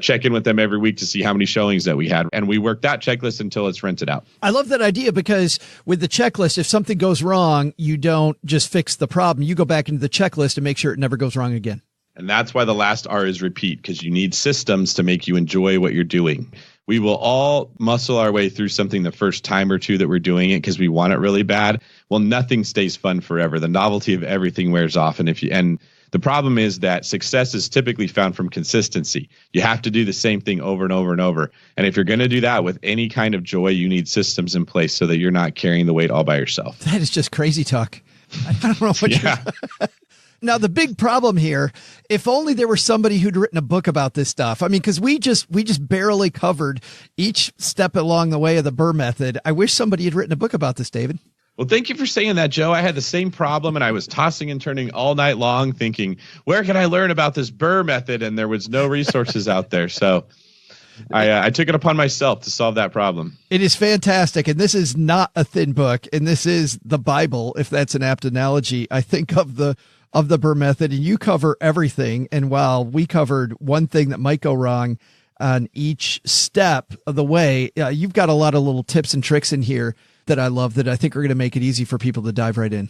Check in with them every week to see how many showings that we had. And we work that checklist until it's rented out. I love that idea because with the checklist, if something goes wrong, you don't just fix the problem. You go back into the checklist and make sure it never goes wrong again. And that's why the last R is repeat, because you need systems to make you enjoy what you're doing. We will all muscle our way through something the first time or two that we're doing it because we want it really bad. Well, nothing stays fun forever. The novelty of everything wears off. And the problem is that success is typically found from consistency. You have to do the same thing over and over and over. And if you're going to do that with any kind of joy, you need systems in place so that you're not carrying the weight all by yourself. That is just crazy talk. I don't know what you're... Now, the big problem here, if only there were somebody who'd written a book about this stuff. I mean, because we just barely covered each step along the way of the BRRRR method. I wish somebody had written a book about this, David. Well, thank you for saying that, Joe. I had the same problem, and I was tossing and turning all night long thinking, where can I learn about this BRRRR method? And there was no resources out there. So I took it upon myself to solve that problem. It is fantastic. And this is not a thin book. And this is the Bible, if that's an apt analogy. I think of the BRRRR method, and you cover everything. And while we covered one thing that might go wrong on each step of the way, you've got a lot of little tips and tricks in here that I love that I think are going to make it easy for people to dive right in.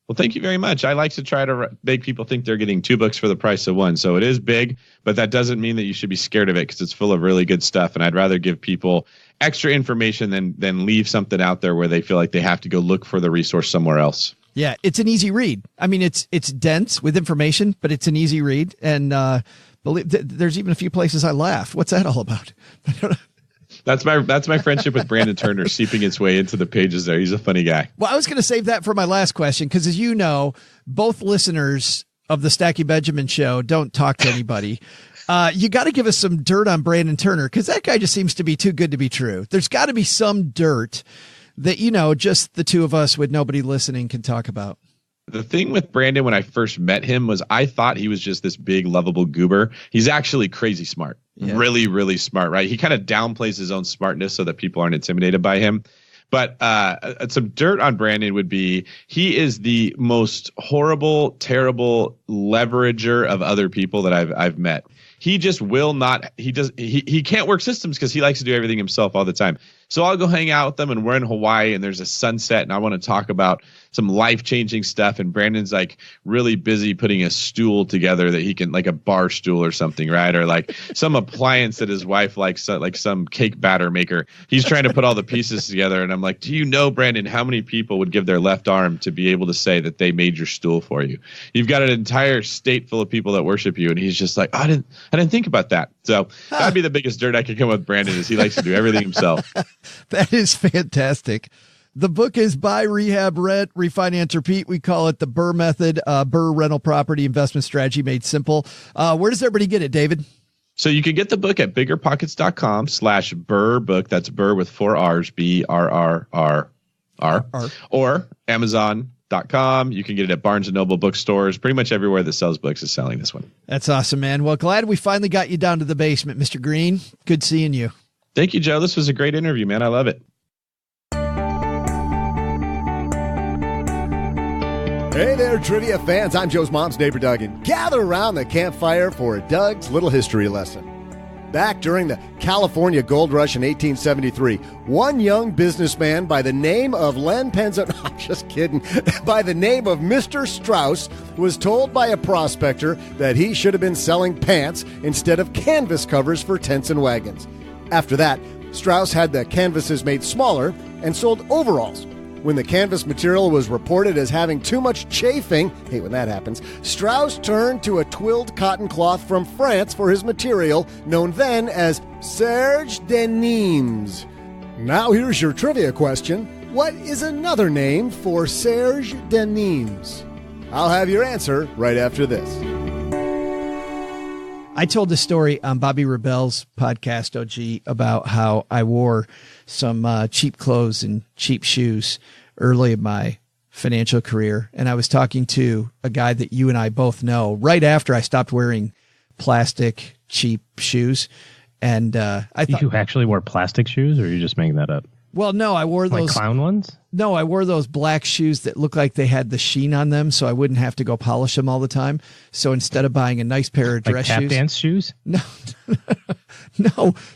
Well, thank you very much. I like to try to make people think they're getting 2 books for the price of 1. So it is big, but that doesn't mean that you should be scared of it because it's full of really good stuff. And I'd rather give people extra information than leave something out there where they feel like they have to go look for the resource somewhere else. Yeah, it's an easy read. I mean, it's dense with information, but it's an easy read. And there's even a few places I laughed. What's that all about? That's my friendship with Brandon Turner seeping its way into the pages there. He's a funny guy. Well, I was going to save that for my last question because, as you know, both listeners of the Stacky Benjamin show don't talk to anybody. You got to give us some dirt on Brandon Turner because that guy just seems to be too good to be true. There's got to be some dirt that, just the two of us with nobody listening can talk about. The thing with Brandon when I first met him was I thought he was just this big, lovable goober. He's actually crazy smart, really, really smart, right? He kind of downplays his own smartness so that people aren't intimidated by him. But some dirt on Brandon would be he is the most horrible, terrible leverager of other people that I've met. He just will not. He can't work systems because he likes to do everything himself all the time. So I'll go hang out with them, and we're in Hawaii, and there's a sunset, and I want to talk about some life-changing stuff. And Brandon's like really busy putting a stool together that he can, like a bar stool or something, right? Or like some appliance that his wife likes, like some cake batter maker. He's trying to put all the pieces together. And I'm like, do you know, Brandon, how many people would give their left arm to be able to say that they made your stool for you? You've got an entire state full of people that worship you. And he's just like, I didn't think about that. So that'd be the biggest dirt I could come with Brandon, is he likes to do everything himself. That is fantastic. The book is Buy, Rehab, Rent, Refinance, Repeat. We call it the BRRRR method, BRRRR rental property investment strategy made simple. Where does everybody get it, David? So you can get the book at biggerpockets.com/BRRRR book. That's BRRRR with 4 R's, BRRRR, or Amazon.com. You can get it at Barnes & Noble bookstores. Pretty much everywhere that sells books is selling this one. That's awesome, man. Well, glad we finally got you down to the basement, Mr. Greene. Good seeing you. Thank you, Joe. This was a great interview, man. I love it. Hey there, trivia fans. I'm Joe's mom's neighbor, Doug, and gather around the campfire for Doug's little history lesson. Back during the California gold rush in 1873, one young businessman by the name of Len Penzo, I'm just kidding, by the name of Mr. Strauss, was told by a prospector that he should have been selling pants instead of canvas covers for tents and wagons. After that, Strauss had the canvases made smaller and sold overalls. When the canvas material was reported as having too much chafing, hate when that happens, Strauss turned to a twilled cotton cloth from France for his material, known then as serge de Nimes. Now here's your trivia question. What is another name for serge de Nimes? I'll have your answer right after this. I told the story on Bobby Rebel's podcast, OG, about how I wore some cheap clothes and cheap shoes early in my financial career. And I was talking to a guy that you and I both know right after I stopped wearing plastic cheap shoes. And I thought, you actually wore plastic shoes, or are you just making that up? Well, no, I wore those like clown ones. No, I wore those black shoes that looked like they had the sheen on them, so I wouldn't have to go polish them all the time. So instead of buying a nice pair of dress tap shoes, dance shoes, no,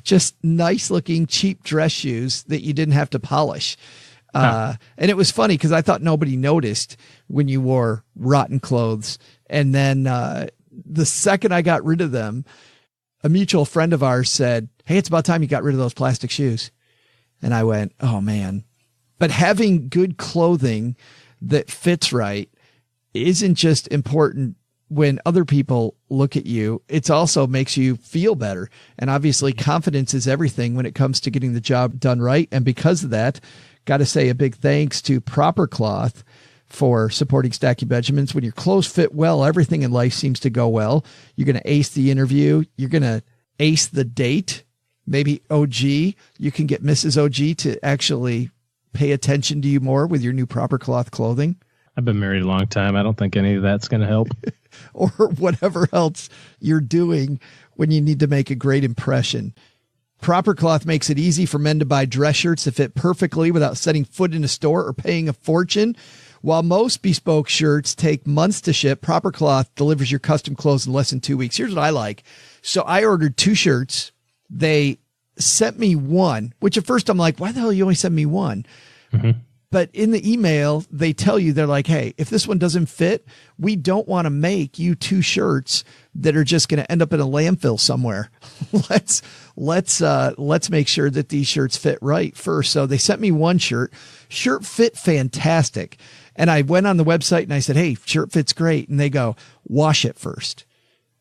just nice looking cheap dress shoes that you didn't have to polish. And it was funny because I thought nobody noticed when you wore rotten clothes. And then the second I got rid of them, a mutual friend of ours said, "Hey, it's about time you got rid of those plastic shoes." And I went, oh man. But having good clothing that fits right isn't just important when other people look at you. It also makes you feel better. And obviously confidence is everything when it comes to getting the job done right. And because of that, got to say a big thanks to Proper Cloth for supporting Stacky Benjamins. When your clothes fit well, everything in life seems to go well. You're going to ace the interview. You're going to ace the date. Maybe OG, you can get Mrs. OG to actually pay attention to you more with your new Proper Cloth clothing. I've been married a long time. I don't think any of that's going to help. Or whatever else you're doing when you need to make a great impression. Proper Cloth makes it easy for men to buy dress shirts that fit perfectly without setting foot in a store or paying a fortune. While most bespoke shirts take months to ship, Proper Cloth delivers your custom clothes in less than 2 weeks. Here's what I like. So I ordered 2 shirts. They sent me one, which at first I'm like, why the hell you only send me one? Mm-hmm. But in the email, they tell you, they're like, hey, if this one doesn't fit, we don't want to make you 2 shirts that are just going to end up in a landfill somewhere. Let's make sure that these shirts fit right first. So they sent me one shirt. Shirt fit fantastic. And I went on the website and I said, hey, shirt fits great. And they go, wash it first,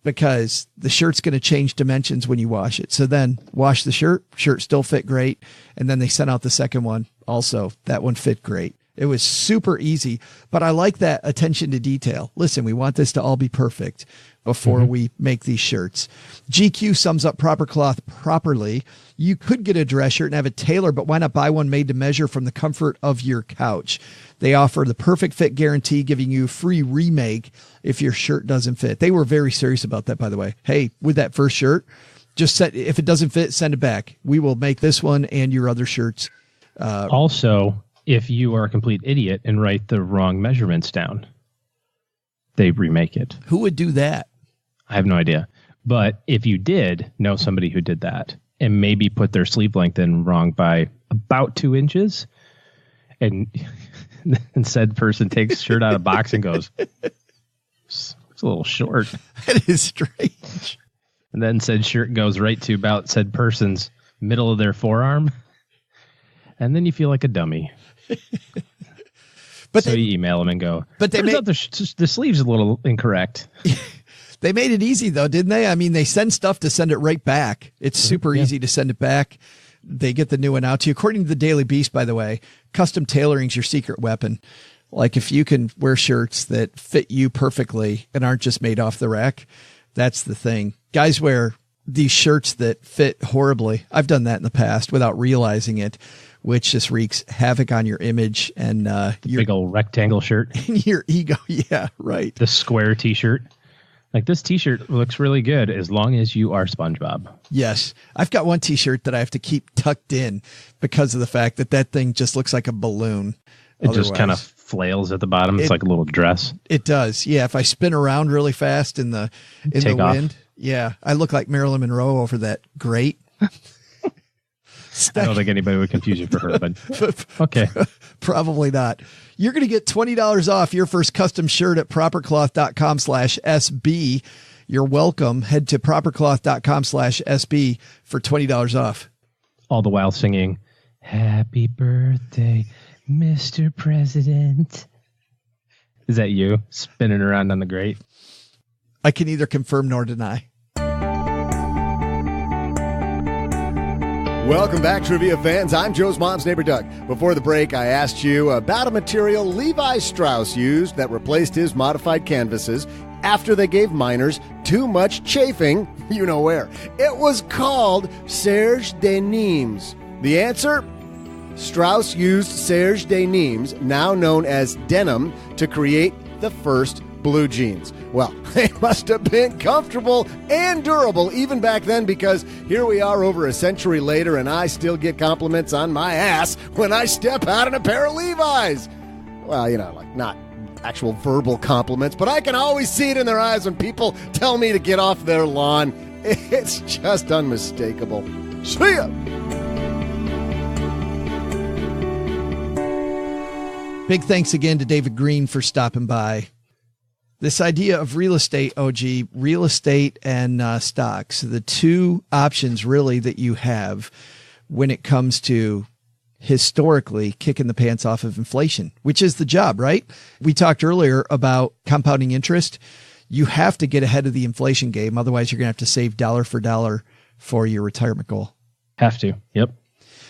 because the shirt's going to change dimensions when you wash it. So then wash the shirt still fit great. And then they sent out the second one. Also, that one fit great. It was super easy, but I like that attention to detail. Listen, we want this to all be perfect before we make these shirts. GQ sums up Proper Cloth properly. You could get a dress shirt and have it tailored, but why not buy one made to measure from the comfort of your couch? They offer the perfect fit guarantee, giving you a free remake if your shirt doesn't fit. They were very serious about that, by the way. Hey, with that first shirt, just if it doesn't fit, send it back. We will make this one and your other shirts. Also, if you are a complete idiot and write the wrong measurements down, they remake it. Who would do that? I have no idea. But if you did know somebody who did that and maybe put their sleeve length in wrong by about 2 inches. And, and said person takes shirt out of box and goes, it's a little short. That is strange. And then said shirt goes right to about said person's middle of their forearm. And then you feel like a dummy. But so you email them and go, but they made the sleeve's a little incorrect. They made it easy though, didn't they? I mean, they send stuff to send it right back. It's super easy to send it back. They get the new one out to you. According to the Daily Beast, by the way, custom tailoring's your secret weapon. Like if you can wear shirts that fit you perfectly and aren't just made off the rack, that's the thing. Guys wear these shirts that fit horribly. I've done that in the past without realizing it, which just wreaks havoc on your image and your big old rectangle shirt and your ego. Yeah, right. The square T-shirt. Like this T-shirt looks really good as long as you are SpongeBob. Yes. I've got one T-shirt that I have to keep tucked in because of the fact that that thing just looks like a balloon. It just kind of flails at the bottom. It's like a little dress. It does. Yeah. If I spin around really fast in the wind. Yeah. I look like Marilyn Monroe over that grate. I don't think anybody would confuse you for her, but okay. Probably not. You're going to get $20 off your first custom shirt at propercloth.com/SB. You're welcome. Head to propercloth.com/SB for $20 off. All the while singing, "Happy birthday, Mr. President." Is that you spinning around on the grate? I can neither confirm nor deny. Welcome back, Trivia fans. I'm Joe's mom's neighbor, Doug. Before the break, I asked you about a material Levi Strauss used that replaced his modified canvases after they gave miners too much chafing, you know where. It was called serge de Nîmes. The answer? Strauss used serge de Nîmes, now known as denim, to create the first blue jeans. Well, they must have been comfortable and durable even back then, because here we are over a century later and I still get compliments on my ass when I step out in a pair of Levi's. Well, you know, like not actual verbal compliments, but I can always see it in their eyes when people tell me to get off their lawn. It's just unmistakable. See ya! Big thanks again to David Greene for stopping by. This idea of real estate, OG, real estate and stocks, the two options really that you have when it comes to historically kicking the pants off of inflation, which is the job, right? We talked earlier about compounding interest. You have to get ahead of the inflation game. Otherwise, you're going to have to save dollar for dollar for your retirement goal. Have to. Yep.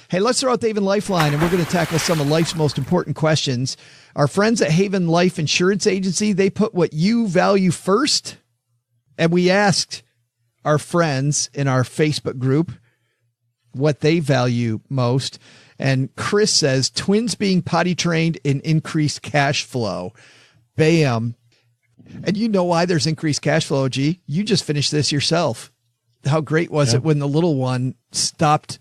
Hey, let's throw out the Haven Lifeline, and we're going to tackle some of life's most important questions. Our friends at Haven Life Insurance Agency, they put what you value first. And we asked our friends in our Facebook group what they value most. And Chris says, twins being potty trained and increased cash flow. Bam. And you know why there's increased cash flow, G? You just finished this yourself. How great was it when the little one stopped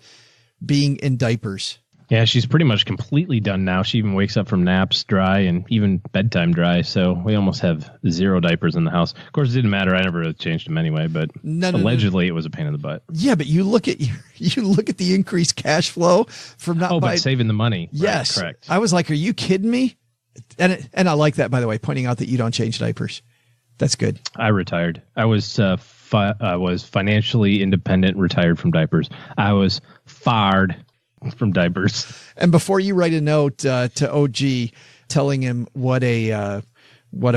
being in diapers? Yeah, she's pretty much completely done now. She even wakes up from naps dry and even bedtime dry. So we almost have 0 diapers in the house. Of course, it didn't matter. I never really changed them anyway, but allegedly it was a pain in the butt. Yeah, but you look at the increased cash flow from not but saving the money. Yes, right, correct. I was like, are you kidding me? And I like that, by the way, pointing out that you don't change diapers. That's good. I retired. I was financially independent, retired from diapers. I was fired from diapers. And before you write a note to OG telling him what a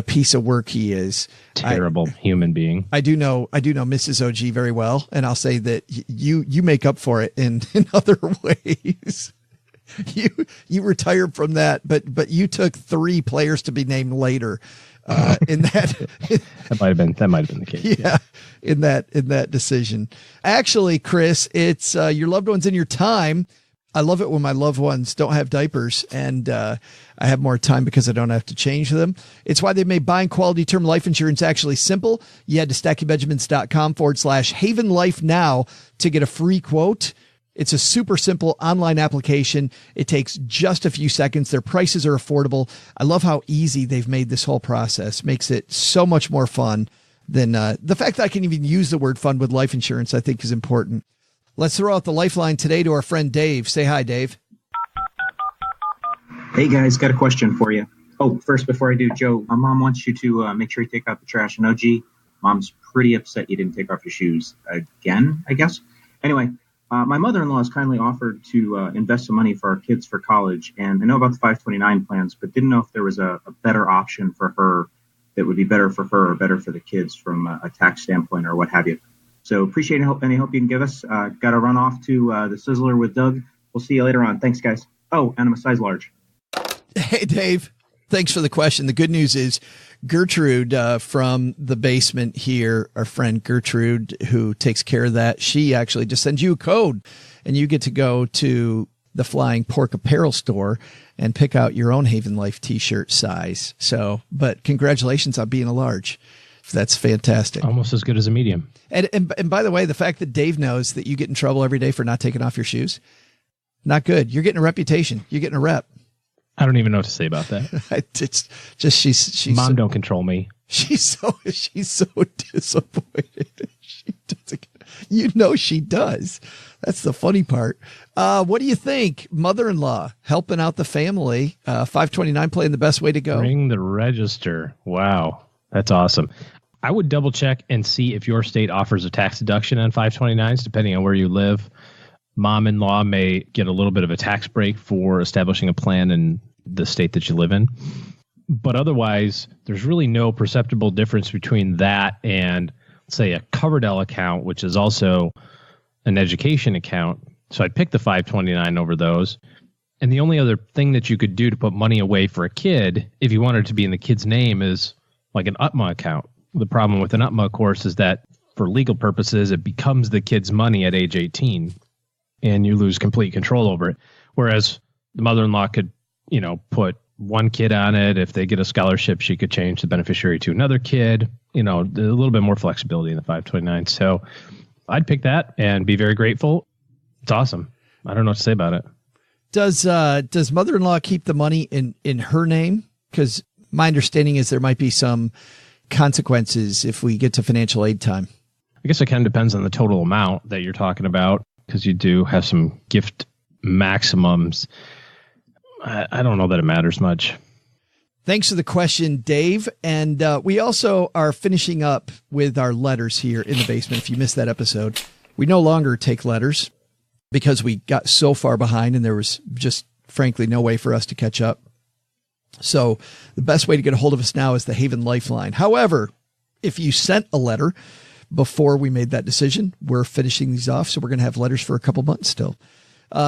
piece of work he is, terrible human being. I do know Mrs. OG very well, and I'll say that you make up for it in other ways. You retired from that, but you took 3 players to be named later. In that, that might have been the case. Yeah, in that decision. Actually, Chris, it's your loved ones in your time. I love it when my loved ones don't have diapers and I have more time because I don't have to change them. It's why they made buying quality term life insurance actually simple. You head to stackingbenjamins.com/Haven Life now to get a free quote. It's a super simple online application. It takes just a few seconds. Their prices are affordable. I love how easy they've made this whole process. Makes it so much more fun than the fact that I can even use the word fun with life insurance, I think is important. Let's throw out the lifeline today to our friend Dave. Say hi, Dave. Hey guys, got a question for you. Oh, first, before I do, Joe, my mom wants you to make sure you take out the trash. And OG, mom's pretty upset you didn't take off your shoes again, I guess. Anyway, my mother-in-law has kindly offered to invest some money for our kids for college. And I know about the 529 plans, but didn't know if there was a better option for her that would be better for her or better for the kids from a tax standpoint or what have you. So appreciate any help you can give us. Got to run off to the Sizzler with Doug. We'll see you later on. Thanks, guys. Oh, and I'm a size large. Hey, Dave. Thanks for the question. The good news is Gertrude from the basement here, our friend Gertrude, who takes care of that, she actually just sends you a code and you get to go to the Flying Pork Apparel store and pick out your own Haven Life t-shirt size. So, but congratulations on being a large. That's fantastic. Almost as good as a medium. And by the way, the fact that Dave knows that you get in trouble every day for not taking off your shoes, not good. You're getting a reputation. You're getting a rep. I don't even know what to say about that. It's just she's Mom so, don't control me. She's so disappointed. She doesn't. You know she does. That's the funny part. What do you think, mother-in-law helping out the family? 529 playing the best way to go. Ring the register. Wow, that's awesome. I would double check and see if your state offers a tax deduction on 529s, depending on where you live. Mom-in-law may get a little bit of a tax break for establishing a plan in the state that you live in. But otherwise, there's really no perceptible difference between that and, say, a Coverdell account, which is also an education account. So I'd pick the 529 over those. And the only other thing that you could do to put money away for a kid, if you wanted it to be in the kid's name, is like an UTMA account. The problem with an UTMA, of course, is that for legal purposes, it becomes the kid's money at age 18. And you lose complete control over it. Whereas the mother-in-law could, put one kid on it. If they get a scholarship, she could change the beneficiary to another kid. A little bit more flexibility in the 529. So I'd pick that and be very grateful. It's awesome. I don't know what to say about it. Does mother-in-law keep the money in her name? Because my understanding is there might be some consequences if we get to financial aid time. I guess it kind of depends on the total amount that you're talking about, because you do have some gift maximums. I don't know that it matters much. Thanks for the question, Dave. And we also are finishing up with our letters here in the basement. If you missed that episode, we no longer take letters because we got so far behind and there was just, frankly, no way for us to catch up. So the best way to get a hold of us now is the Haven Lifeline. However, if you sent a letter before we made that decision, we're finishing these off. So we're going to have letters for a couple months still.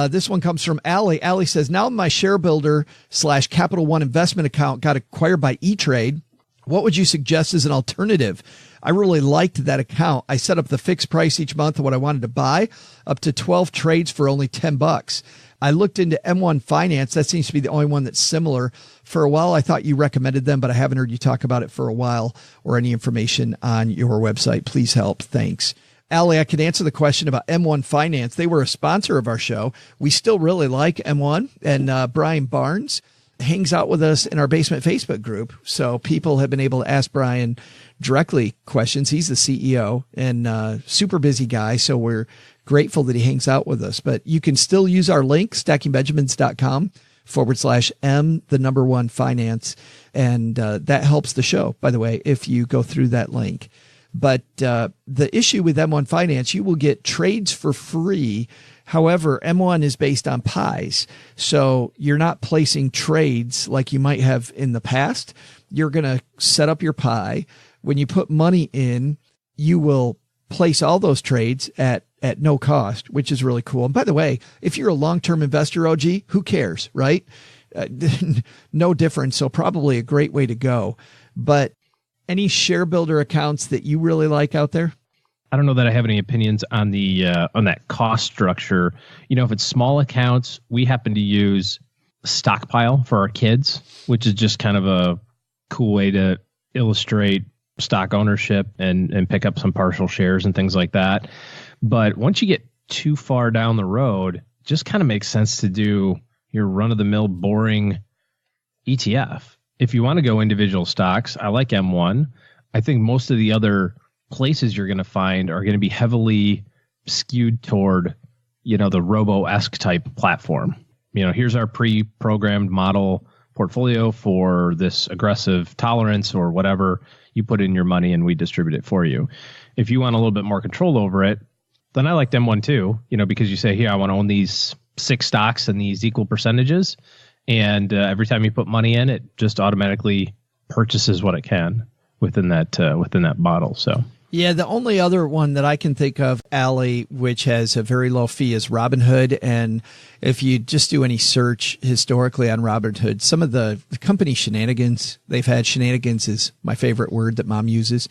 This one comes from Allie. Allie says, now my ShareBuilder/Capital One investment account got acquired by E-Trade. What would you suggest as an alternative? I really liked that account. I set up the fixed price each month of what I wanted to buy, up to 12 trades for only $10. I looked into M1 Finance. That seems to be the only one that's similar. For a while, I thought you recommended them, but I haven't heard you talk about it for a while or any information on your website. Please help. Thanks. Allie, I can answer the question about M1 Finance. They were a sponsor of our show. We still really like M1, and Brian Barnes hangs out with us in our basement Facebook group. So people have been able to ask Brian directly questions. He's the CEO and super busy guy. So we're grateful that he hangs out with us, but you can still use our link, stackingbenjamins.com/M1 finance. And that helps the show, by the way, if you go through that link. But the issue with M1 Finance, you will get trades for free. However, M1 is based on pies. So you're not placing trades like you might have in the past. You're going to set up your pie. When you put money in, you will place all those trades at no cost, which is really cool. And by the way, if you're a long-term investor, OG, who cares, right? No difference. So probably a great way to go. But any ShareBuilder accounts that you really like out there? I don't know that I have any opinions on the on that cost structure. If it's small accounts, we happen to use Stockpile for our kids, which is just kind of a cool way to illustrate stock ownership and pick up some partial shares and things like that. But once you get too far down the road, it just kind of makes sense to do your run-of-the-mill boring ETF. If you want to go individual stocks, I like M1. I think most of the other places you're going to find are going to be heavily skewed toward, the robo-esque type platform. here's our pre-programmed model portfolio for this aggressive tolerance or whatever. You put in your money and we distribute it for you. If you want a little bit more control over it, then I like M1 too, because you say, here, I want to own these 6 stocks and these equal percentages. And every time you put money in, it just automatically purchases what it can within that model. So. Yeah, the only other one that I can think of, Allie, which has a very low fee, is Robinhood. And if you just do any search historically on Robinhood, some of the company shenanigans they've had, shenanigans is my favorite word that Mom uses.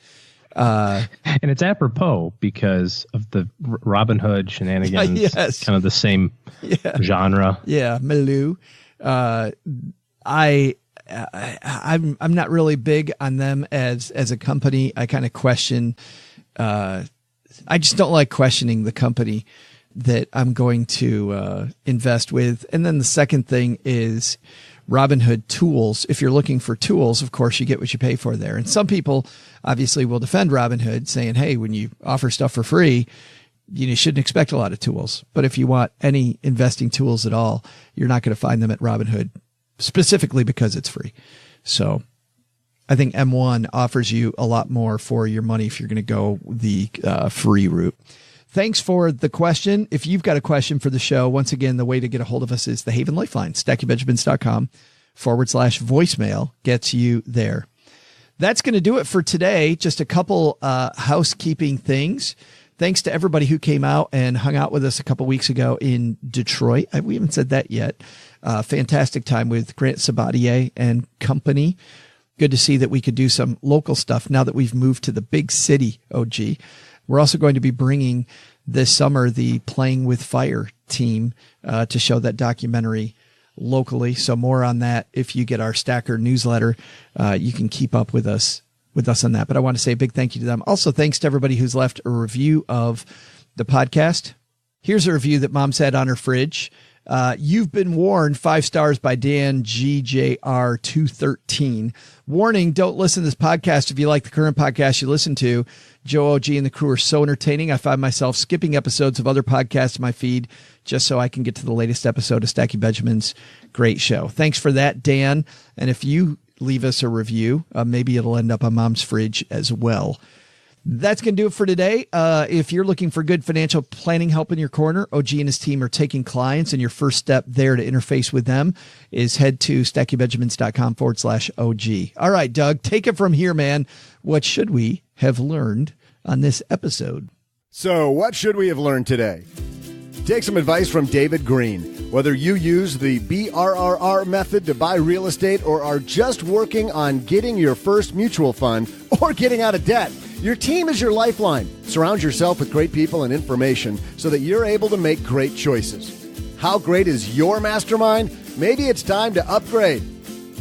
And it's apropos because of the Robinhood shenanigans, yes. Kind of the same genre. Yeah, milieu. I'm not really big on them as a company. I kind of question. I just don't like questioning the company that I'm going to invest with. And then the second thing is Robinhood tools. If you're looking for tools, of course, you get what you pay for there. And some people obviously will defend Robinhood, saying, "Hey, when you offer stuff for free, you shouldn't expect a lot of tools." But if you want any investing tools at all, you're not going to find them at Robinhood, specifically because it's free. So I think M1 offers you a lot more for your money if you're going to go the free route. Thanks for the question. If you've got a question for the show, once again, the way to get a hold of us is the Haven Lifeline, stackingbenjamins.com/voicemail gets you there. That's going to do it for today. Just a couple housekeeping things. Thanks to everybody who came out and hung out with us a couple weeks ago in Detroit. We haven't said that yet. Fantastic time with Grant Sabatier and company. Good to see that we could do some local stuff now that we've moved to the big city, OG. We're also going to be bringing this summer the Playing with Fire team to show that documentary locally. So more on that. If you get our Stacker newsletter, you can keep up with us on that. But I want to say a big thank you to them. Also, thanks to everybody who's left a review of the podcast. Here's a review that Mom's had on her fridge. You've been warned, 5 stars by Dan GJR213. Warning, don't listen to this podcast if you like the current podcast you listen to. Joe OG and the crew are so entertaining. I find myself skipping episodes of other podcasts in my feed just so I can get to the latest episode of Stacking Benjamins. Great show. Thanks for that, Dan. And if you leave us a review, maybe it'll end up on Mom's fridge as well. That's going to do it for today. If you're looking for good financial planning help in your corner, OG and his team are taking clients, and your first step there to interface with them is head to stackingbenjamins.com/OG. All right, Doug, take it from here, man. What should we have learned on this episode? So what should we have learned today? Take some advice from David Greene. Whether you use the BRRRR method to buy real estate or are just working on getting your first mutual fund or getting out of debt, your team is your lifeline. Surround yourself with great people and information so that you're able to make great choices. How great is your mastermind? Maybe it's time to upgrade.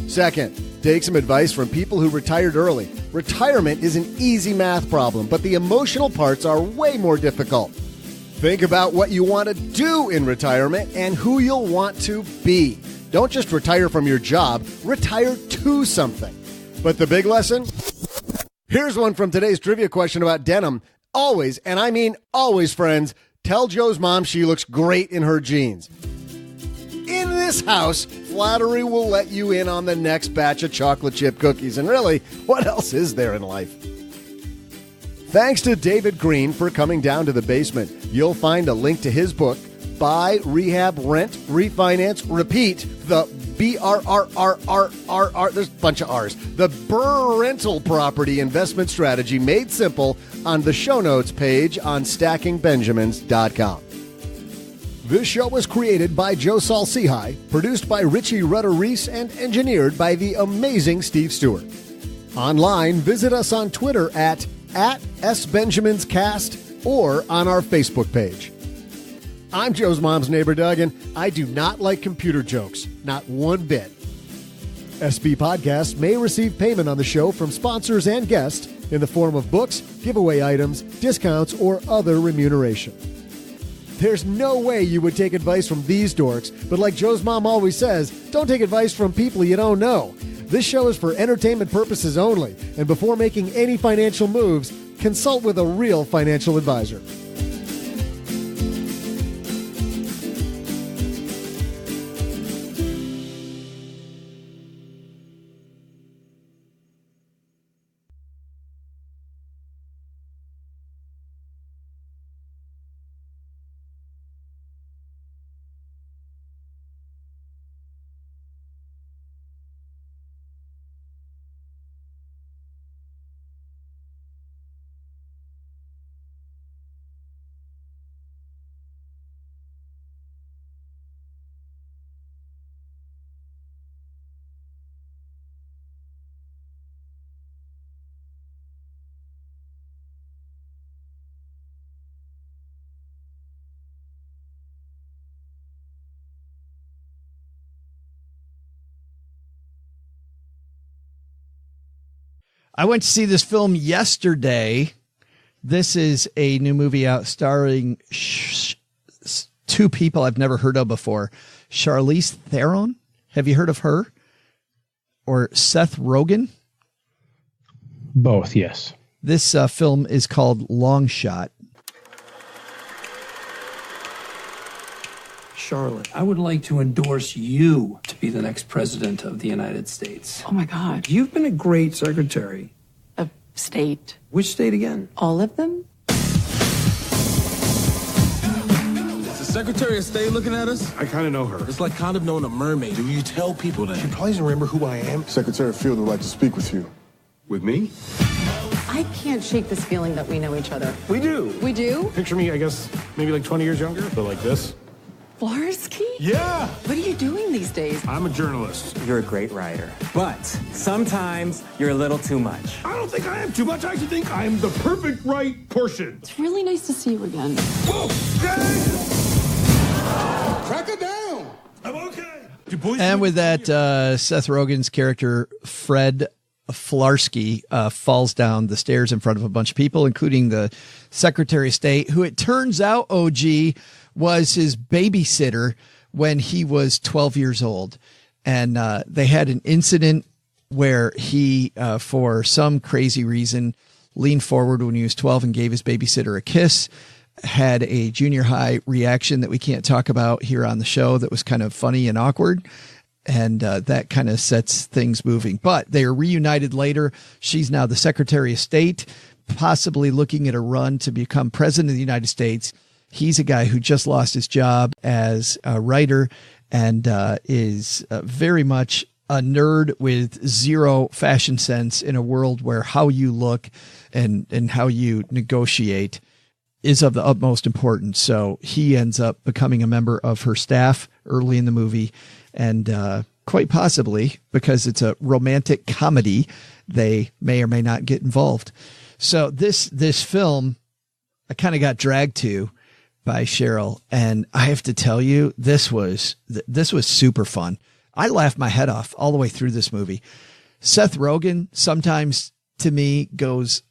Second, take some advice from people who retired early. Retirement is an easy math problem, but the emotional parts are way more difficult. Think about what you want to do in retirement and who you'll want to be. Don't just retire from your job, retire to something. But the big lesson? Here's one from today's trivia question about denim. Always, and I mean always, friends, tell Joe's mom she looks great in her jeans. In this house, flattery will let you in on the next batch of chocolate chip cookies. And really, what else is there in life? Thanks to David Greene for coming down to the basement. You'll find a link to his book, Buy, Rehab, Rent, Refinance, Repeat, the BRRRR, there's a bunch of R's, the BRRRR rental property investment strategy made simple on the show notes page on stackingbenjamins.com. This show was created by Joe Saul-Sehy, produced by Richie Rutter-Reese, and engineered by the amazing Steve Stewart. Online, visit us on Twitter at @SBenjaminsCast or on our Facebook page. I'm Joe's mom's neighbor, Doug, and I do not like computer jokes, not one bit. SB Podcasts may receive payment on the show from sponsors and guests in the form of books, giveaway items, discounts, or other remuneration. There's no way you would take advice from these dorks, but like Joe's mom always says, don't take advice from people you don't know. This show is for entertainment purposes only, and before making any financial moves, consult with a real financial advisor. I went to see this film yesterday. This is a new movie out starring two people I've never heard of before. Charlize Theron. Have you heard of her? Or Seth Rogen? Both, yes. This film is called Long Shot. Charlotte, I would like to endorse you to be the next president of the United States. Oh, my God. You've been a great secretary. Of state. Which state again? All of them? Is the Secretary of State looking at us? I kind of know her. It's like kind of knowing a mermaid. Do you tell people that? She probably doesn't remember who I am. Secretary Field would like to speak with you. With me? I can't shake this feeling that we know each other. We do. We do? Picture me, I guess, maybe like 20 years younger, but like this. Flarsky? Yeah! What are you doing these days? I'm a journalist. You're a great writer, but sometimes you're a little too much. I don't think I am too much. I actually think I'm the perfect right portion. It's really nice to see you again. Whoa! Crack it down! I'm okay. And with that, Seth Rogen's character, Fred Flarsky, falls down the stairs in front of a bunch of people, including the Secretary of State, who it turns out, OG, was his babysitter when he was 12 years old. And they had an incident where he, for some crazy reason, leaned forward when he was 12 and gave his babysitter a kiss, had a junior high reaction that we can't talk about here on the show that was kind of funny and awkward. And that kind of sets things moving. But they are reunited later. She's now the Secretary of State, possibly looking at a run to become president of the United States. He's a guy who just lost his job as a writer and is very much a nerd with zero fashion sense in a world where how you look and how you negotiate is of the utmost importance. So he ends up becoming a member of her staff early in the movie. And quite possibly, because it's a romantic comedy, they may or may not get involved. So this film, I kind of got dragged to by Cheryl, and I have to tell you, this was super fun. I laughed my head off all the way through this movie. Seth Rogen sometimes, to me, goes,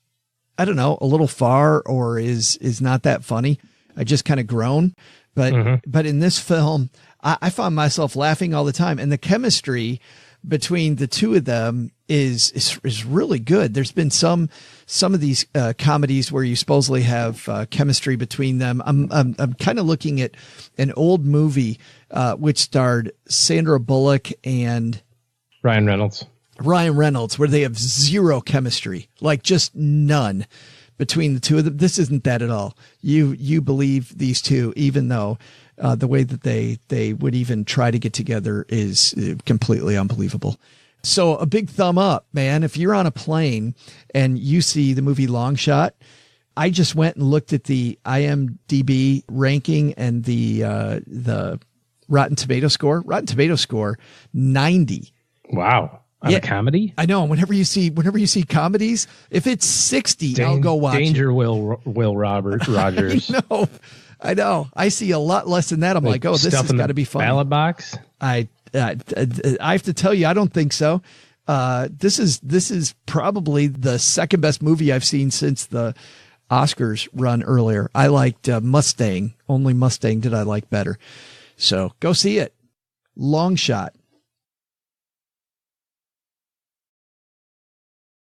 I don't know, a little far or is not that funny. I just kind of groan. But in this film, I found myself laughing all the time, and the chemistry between the two of them is really good. There's been some of these comedies where you supposedly have chemistry between them. I'm kind of looking at an old movie which starred Sandra Bullock and Ryan Reynolds, where they have zero chemistry, like just none between the two of them. This isn't that at all. You believe these two, even though the way that they would even try to get together is completely unbelievable. So a big thumb up, man. If you're on a plane and you see the movie Long Shot, I just went and looked at the IMDb ranking and the Rotten Tomato score. Rotten Tomato score 90. Wow. On a comedy? I know. Whenever you see comedies, if it's 60, I'll go watch Danger it. Will Rogers. I know. I see a lot less than that. I'm like, oh, this has got to be fun. Ballot box? I have to tell you, I don't think so. This is probably the second best movie I've seen since the Oscars run earlier. I liked Mustang. Only Mustang did I like better. So go see it. Long Shot.